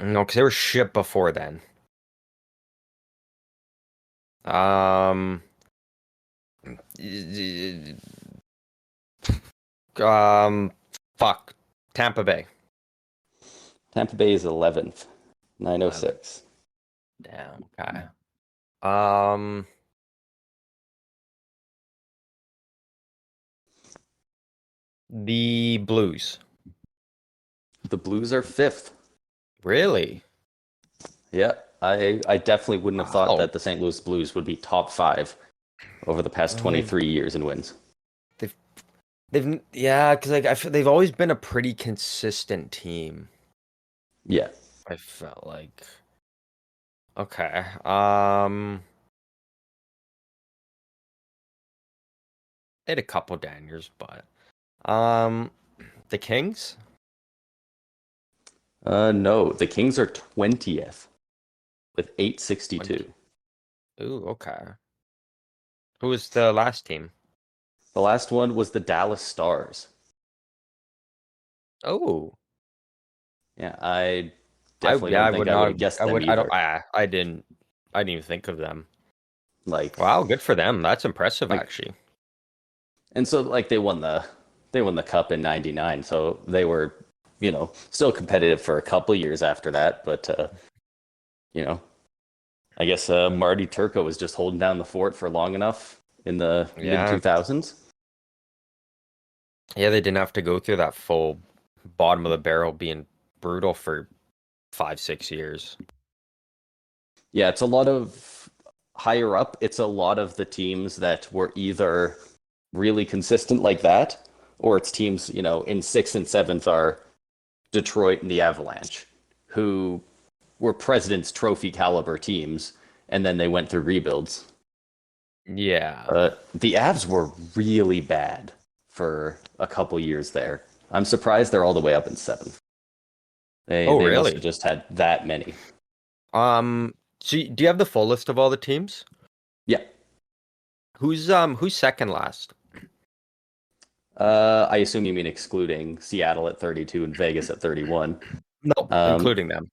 no, because they were shit before then. Um. Um. Fuck. Tampa Bay. Tampa Bay is 11th, 906. Damn. Okay. Um. The Blues. The Blues are 5th. Really? Yeah, I definitely wouldn't have thought Wow. that the St. Louis Blues would be top 5 over the past Well, they've 23 years in wins. they've yeah, because like they've always been a pretty consistent team. Yeah. I felt like. Okay. They had a couple Daniels, but um, the Kings. No, the Kings are 20th with 862. 20. Ooh, okay. Who was the last team? The last one was the Dallas Stars. Oh, Yeah, I I definitely yeah, don't I think would I would not. have guessed I them would. I don't. either. I didn't even think of them. Like, Wow, good for them. That's impressive, like, actually. and so like they won the cup in '99, so they were, still competitive for a couple years after that. But you know, I guess Marty Turco was just holding down the fort for long enough in the mid Yeah, 2000s. yeah. They didn't have to go through that full bottom of the barrel being brutal for 5, 6 years. Yeah, it's a lot of higher up. It's a lot of the teams that were either really consistent like that, or it's teams, in sixth and seventh are Detroit and the Avalanche, who were President's Trophy caliber teams, and then they went through rebuilds. Yeah. The Avs were really bad for a couple years there. I'm surprised they're all the way up in seventh. They Oh, they must have really? just had that many. Do you have the full list of all the teams? Yeah. Who's second last? I assume you mean excluding Seattle at 32 and Vegas at 31. No, Um, including them.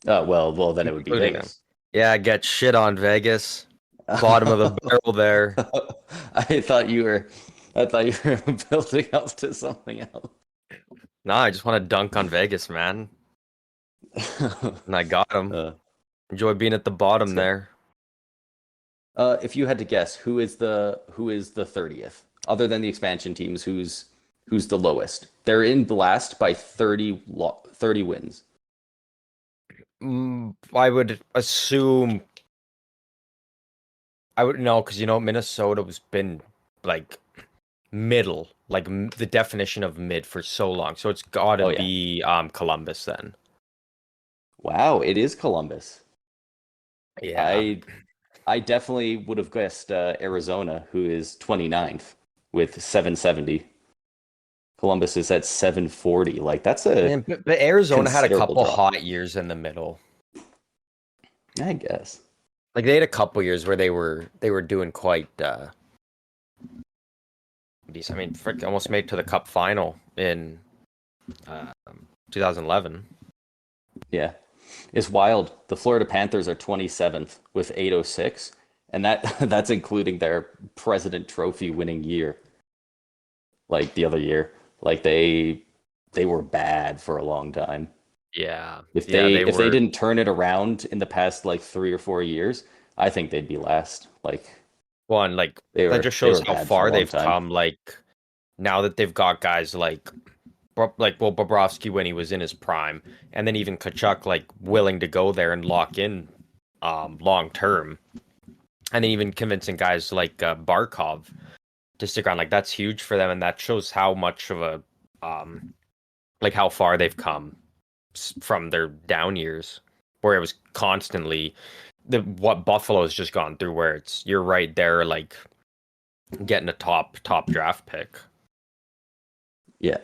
well, then it would be Including them. Vegas. Yeah, get shit on Vegas. Bottom of the barrel there. I thought you were, I thought you were building up to something else. Nah, I just want to dunk on Vegas, man. And I got him. uh, Enjoy being at the bottom so, there. if you had to guess, who is the 30th, other than the expansion teams, who's the lowest? They're in last by 30 wins. I would assume I would know because Minnesota was been like middle, like the definition of mid for so long. So it's got to Oh yeah. be Columbus then. Wow, it is Columbus. Yeah. I I definitely would have guessed Arizona, who is 29th with 770. Columbus is at 740. Like that's a And but Arizona had a considerable couple drop, hot years in the middle. I guess. Like they had a couple years where they were doing quite decent. I mean, frick, almost made it to the Cup final in 2011. Yeah. It's wild. The Florida Panthers are 27th with 806, and that's including their President Trophy winning year, like the other year. Like they were bad for a long time. Yeah, If yeah, they they if they were didn't turn it around in the past like 3 or 4 years, I think they'd be last. Like one. Like they that were just they shows were how bad for a far long they've time. come. Like now that they've got guys like Bobrovsky when he was in his prime, and then even Kachuk like willing to go there and lock in long term. and then even convincing guys like Barkov to stick around, like that's huge for them, and that shows how much of a like how far they've come from their down years, where it was constantly what Buffalo's just gone through, where it's you're right there, like getting a top draft pick. Yeah.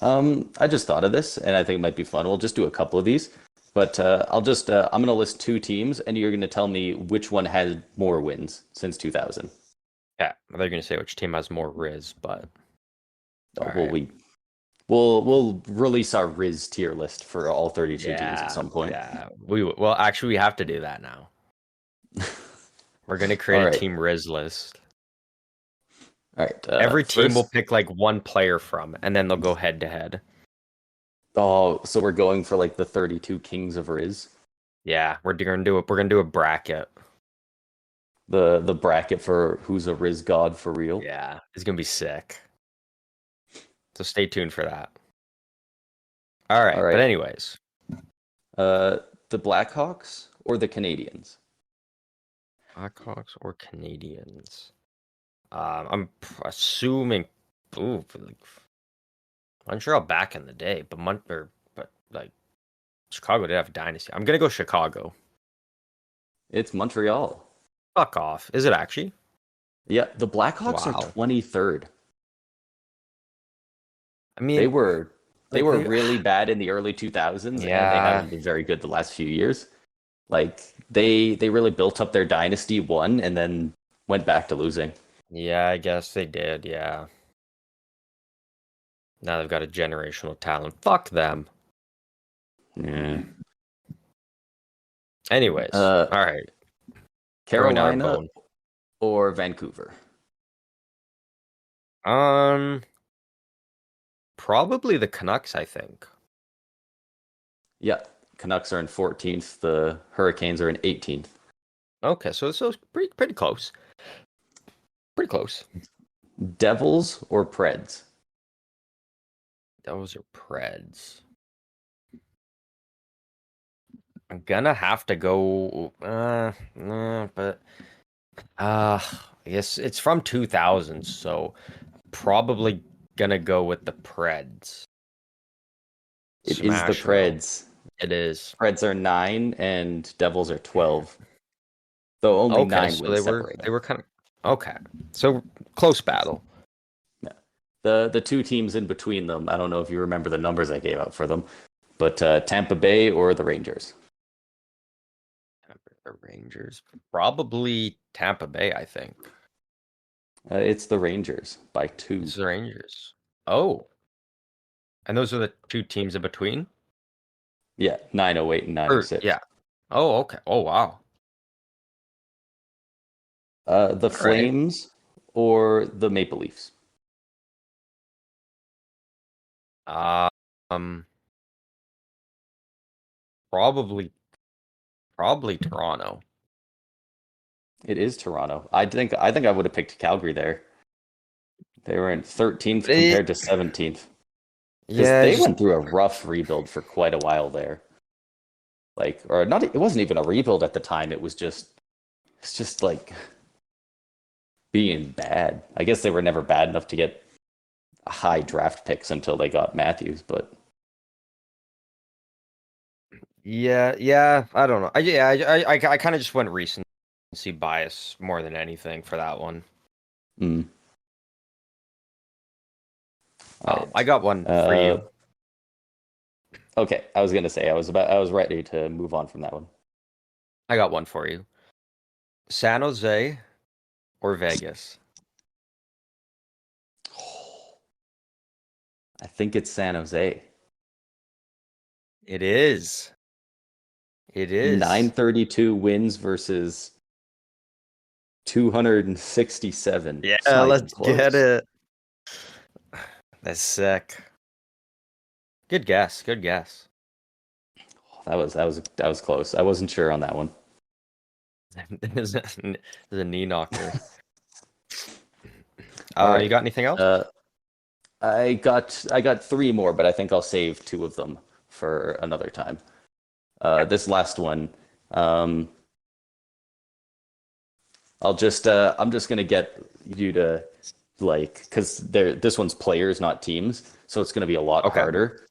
I just thought of this, and I think it might be fun. We'll just do a couple of these, but I'm gonna list two teams, and you're gonna tell me which one had more wins since 2000. Yeah, they're gonna say which team has more Riz, but Oh, all well, right. we'll release our Riz tier list for all 32 teams at some point. Yeah. Well, actually, we have to do that now. We're gonna create All a right, team Riz list. all right. Every team will First, pick like one player from, and then they'll go head to head. oh, so we're going for like the 32 Kings of Riz, Yeah, we're gonna do a bracket. the bracket for who's a Riz god for real. Yeah, it's gonna be sick. So stay tuned for that. All All right, but right. anyways, Uh, the Blackhawks or the Canadians? Blackhawks or Canadians? I'm assuming. Ooh, like Montreal back in the day, but like Chicago did have a dynasty. I'm gonna go Chicago. It's Montreal. Fuck off. Is it actually? Yeah, the Blackhawks are Wow. 23rd. I They mean, were they like were really bad in the early 2000s, and they yeah, haven't been very good the last few years. Like they really built up their dynasty, won, and then went back to losing. yeah. I guess they did. Yeah. Now they've got a generational talent. Fuck them. Yeah. Anyways, Uh, all right. Throwing out a Carolina bone. or Vancouver? Um, Probably the Canucks. I think. Yeah, Canucks are in 14th. The Hurricanes are in 18th. Okay, so it's pretty close. Pretty close. Devils or Preds? Those are Preds. I'm gonna have to go. But I guess it's from 2000, so probably gonna go with the Preds. It is the Smash 'em. Preds. It is. Preds are 9 and Devils are 12. Though only Okay, 9 so wins they were separate they them. were kind of okay. So close battle. Yeah. The two teams in between them, I don't know if you remember the numbers I gave out for them, but Tampa Bay or the Rangers. The Rangers, probably Tampa Bay. I think It's the Rangers by it's 2. the Rangers. Oh, and those are the two teams in between. Yeah, 908 and Or 906. yeah. Oh, okay. Oh, wow. The All right. Flames or the Maple Leafs. Uh, Um, probably probably Toronto. It is Toronto. I think I would have picked Calgary there. They were in 13th Eh, compared to 17th because yeah, they went through a rough rebuild for quite a while there. Like, or not, it wasn't even a rebuild at the time. It's just like being bad. I guess they were never bad enough to get high draft picks until they got Matthews, but yeah. I don't know. I kind of just went recency bias more than anything for that one. mm, all I right. got one for Uh, you. okay, I was gonna say I was ready to move on from that one. I got one for you. San Jose or Vegas? I think it's San Jose. It is. It is. 932 wins versus 267. Yeah, It's not even let's get close. it. That's sick. Good guess. Good guess. That was close. I wasn't sure on that one. There's a knee knocker. All You right. got anything else? Uh, I got three more, but I think I'll save two of them for another time. Okay. This last one, um, I'm just gonna get you to like because this one's players, not teams, so it's gonna be a lot Okay. harder. Yeah.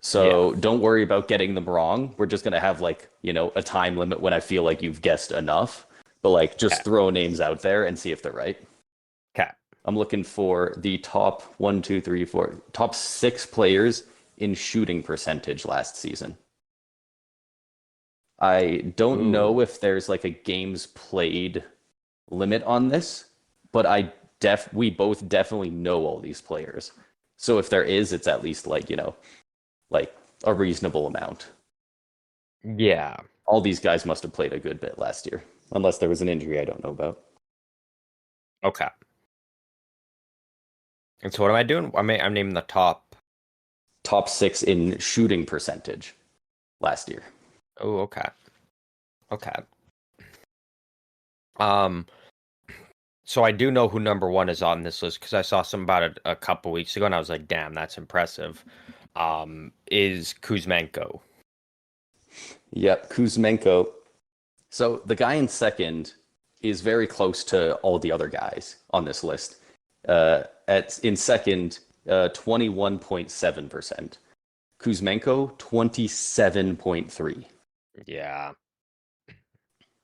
So don't worry about getting them wrong. We're just gonna have like, a time limit when I feel like you've guessed enough. But like Okay. just throw names out there and see if they're right. Okay. I'm looking for the top one, two, three, four, top six players in shooting percentage last season. I don't Ooh. know if there's like a games played limit on this, but we both definitely know all these players. So if there is, it's at least like, like a reasonable amount. Yeah. All these guys must have played a good bit last year, unless there was an injury I don't know about. Okay. And so what am I doing? I'm naming the top. Top six in shooting percentage last year. Oh, okay. Okay. Um, so I do know who number one is on this list because I saw some about it a couple weeks ago and I was like, damn, that's impressive. Is Kuzmenko. Yep, Kuzmenko. So the guy in second is very close to all the other guys on this list. At in second, 21.7%. Kuzmenko, 27.3. Yeah.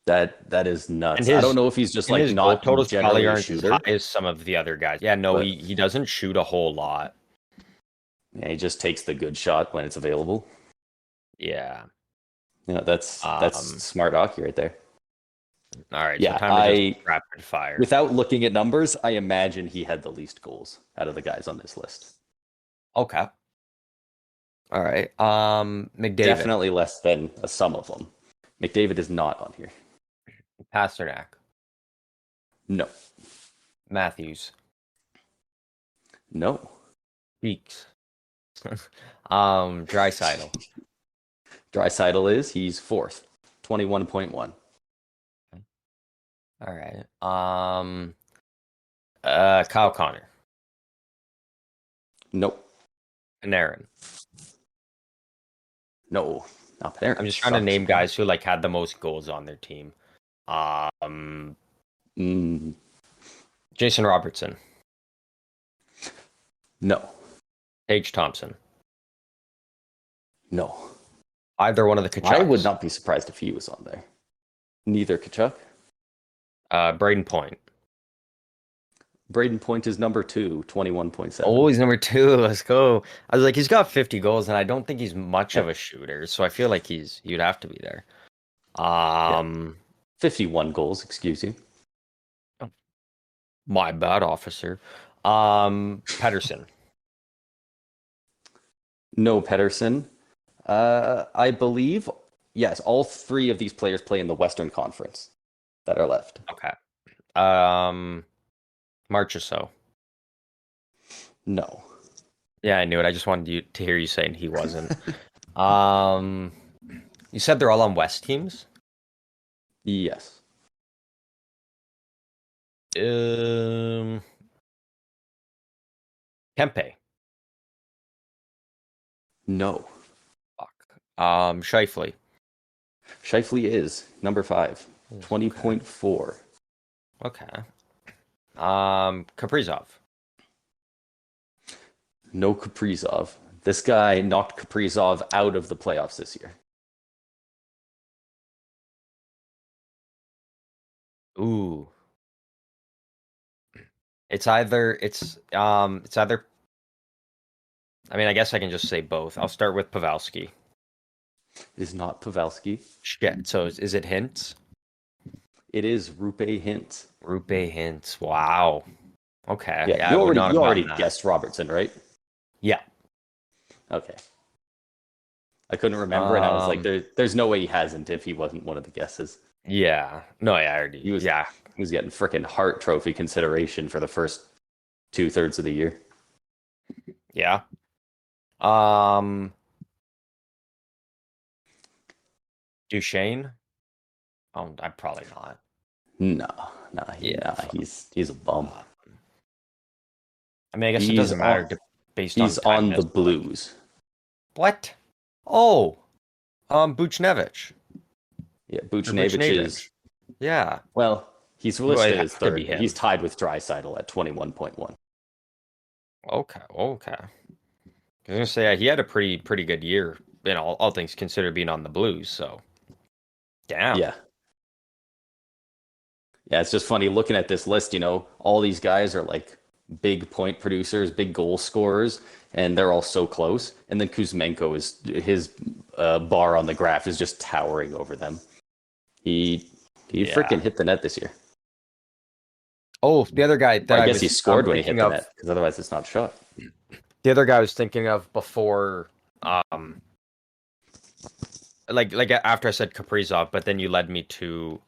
That is And nuts. I don't his know if he's just and like his goal not totals probably generally a aren't as high shooter, as some of the other guys. Yeah, no, but he doesn't shoot a whole lot. yeah, he just takes the good shot when it's available. Yeah. Yeah, that's Um, smart hockey right there. all right, so Yeah, time to just rapid fire. without looking at numbers, I imagine he had the least goals out of the guys on this list. Okay. All right. McDavid, Definitely less than a sum of them. McDavid is not on here. Pasternak, No, Matthews, no. Beeks, Drysaitel. Drysidle he's fourth, 21.1. All right. Kyle Connor, Nope, Panarin. no, not I'm Panarin. just trying to Sucks. name guys who like had the most goals on their team. Um, Mm, Jason Robertson, no, Paige Thompson. no. Either one of the I would Kachucks. not be surprised if he was on there. Neither Kachuk. Braden Point. Braden Point is number two, 21.7. Always number two. Let's go. I was like, he's got 50 goals, and I don't think he's much Yeah, of a shooter, so I feel like you'd have to be there. yeah. Um, 51 goals, excuse you. my bad, officer. Pedersen. No Pedersen. I believe, yes, all three of these players play in the Western Conference that are left. Okay. Um, Marchessault. No. Yeah, I knew it. I just wanted you to hear you saying he wasn't. Um, you said they're all on West teams. Yes. Um, Kempe. No. Fuck. Shifley. Shifley is number five, Okay. 20.4. Okay. Kaprizov. No Kaprizov. This guy knocked Kaprizov out of the playoffs this year. Ooh. It's either I mean, I guess I can just say both. I'll start with Pavelski. It is not Pavelski. Shit. So is it Hintz? It is Rupe Hint. Rupe Hintz. Wow. Okay. Yeah, Yeah, I would not have you already gotten that. guessed Robertson, right? Yeah. Okay. I couldn't remember, and I was like, Um. there's no way he hasn't if he wasn't one of the guesses. Yeah. No. Yeah. I already. He was Yeah. he was getting freaking Hart Trophy consideration for the first 2/3 of the year. Yeah. Um. Duchesne. Oh, I'm probably not. No, Yeah. he's a bum. Uh, I mean, I guess it He's doesn't matter on based on he's time on the missed, but, like, Blues. what? Oh. Buchnevich. Yeah, Or Buchnevich is Buchnevich. Yeah. well, He's Well, listed it as has to be third. him. He's tied with Draisaitl at 21.1. Okay, okay. I was gonna say he had a pretty good year, all things considered, being on the Blues. So, damn. Yeah. Yeah, it's just funny looking at this list, all these guys are like big point producers, big goal scorers, and they're all so close. And then Kuzmenko is his bar on the graph is just towering over them. He Yeah. freaking hit the net this year. Oh, the other guy that Or I I guess was he scored when he hit thinking the of, net, because otherwise it's not shot. the other guy I was thinking of before, like after I said Kaprizov, but then you led me to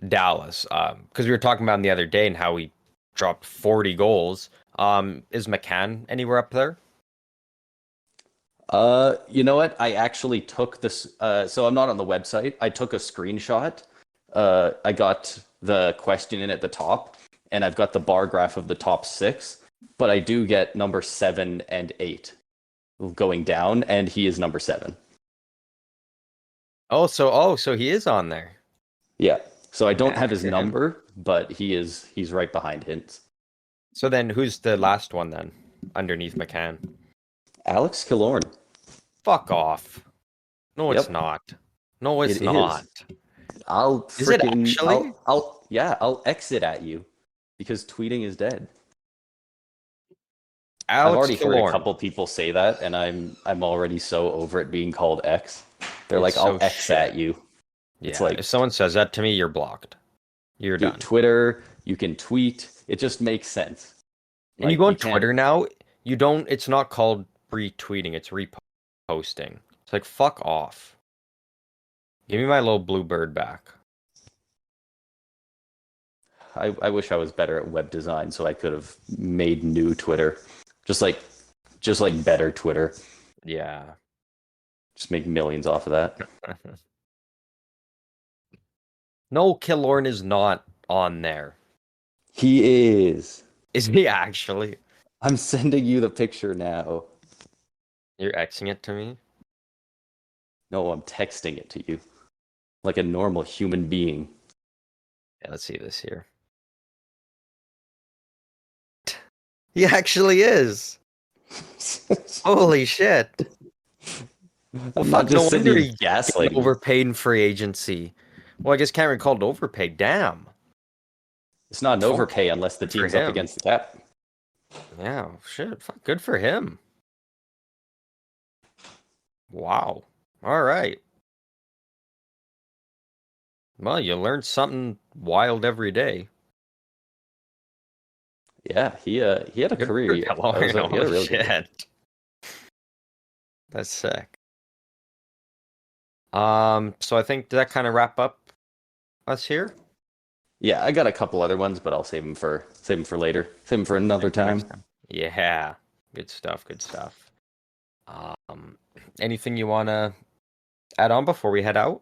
Dallas, because we were talking about him the other day and how he dropped 40 goals. Is McCann anywhere up there? You know what? I actually took this. So I'm not on the website. I took a screenshot. I got the question in at the top, and I've got the bar graph of the top six. But I do get number 7 and 8 going down, and he is number 7. So he is on there. Yeah. So I don't have Back his to him. number, but he's right behind Hintz. So then who's the last one then underneath McCann? Alex Killorn. Fuck off. No, it's Yep. not. No, it's It not. is. I'll Is it freaking actually? I'll exit at you because tweeting is dead. I've Alex already heard a Killorn. couple people say that, and I'm already so over it being called X. They're It's like, I'll so X shit. at you. Yeah, It's like, if someone says that to me, you're blocked. You're dude, done. Twitter, you can tweet. It just makes sense. And you Like, go on can't- Twitter now, you don't, it's not called retweeting, it's reposting. It's like, fuck off. Give me my little blue bird back. I wish I was better at web design so I could have made new Twitter. Just like better Twitter. Yeah. Just make millions off of that. No, Killorn is not on there. He is. Is he actually? I'm sending you the picture now. You're Xing it to me? No, I'm texting it to you. Like a normal human being. Yeah, let's see this here. He actually is. Holy shit. I'm Well, not fuck, no just wonder sitting he gaslighting. overpaid in free agency. Well, I guess Cameron called overpaid. Damn. It's not an Fuck. overpay unless the Good for team's up him. against the cap. Yeah, shit. Fuck, good for him. Wow. All right. Well, you learn something wild every day. Yeah, he had a Good career for year. Killorn. He had a Holy really good year. shit. That's sick. So I think, does that kind of wrap up us here? Yeah, I got a couple other ones, but I'll save them for later. Save them for another time. Yeah. Good stuff. Good stuff. Anything you want to add on before we head out?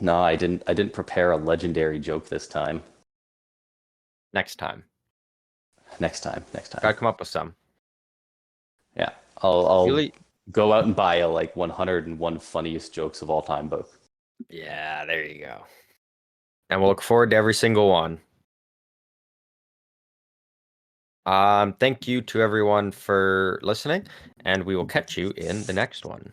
No, I didn't prepare a legendary joke this time. Next time. Next time. Gotta come up with some. Yeah, I'll Really? go out and buy a like 101 funniest jokes of all time book. Yeah, there you go. And we'll look forward to every single one. Thank you to everyone for listening, and we will catch you in the next one.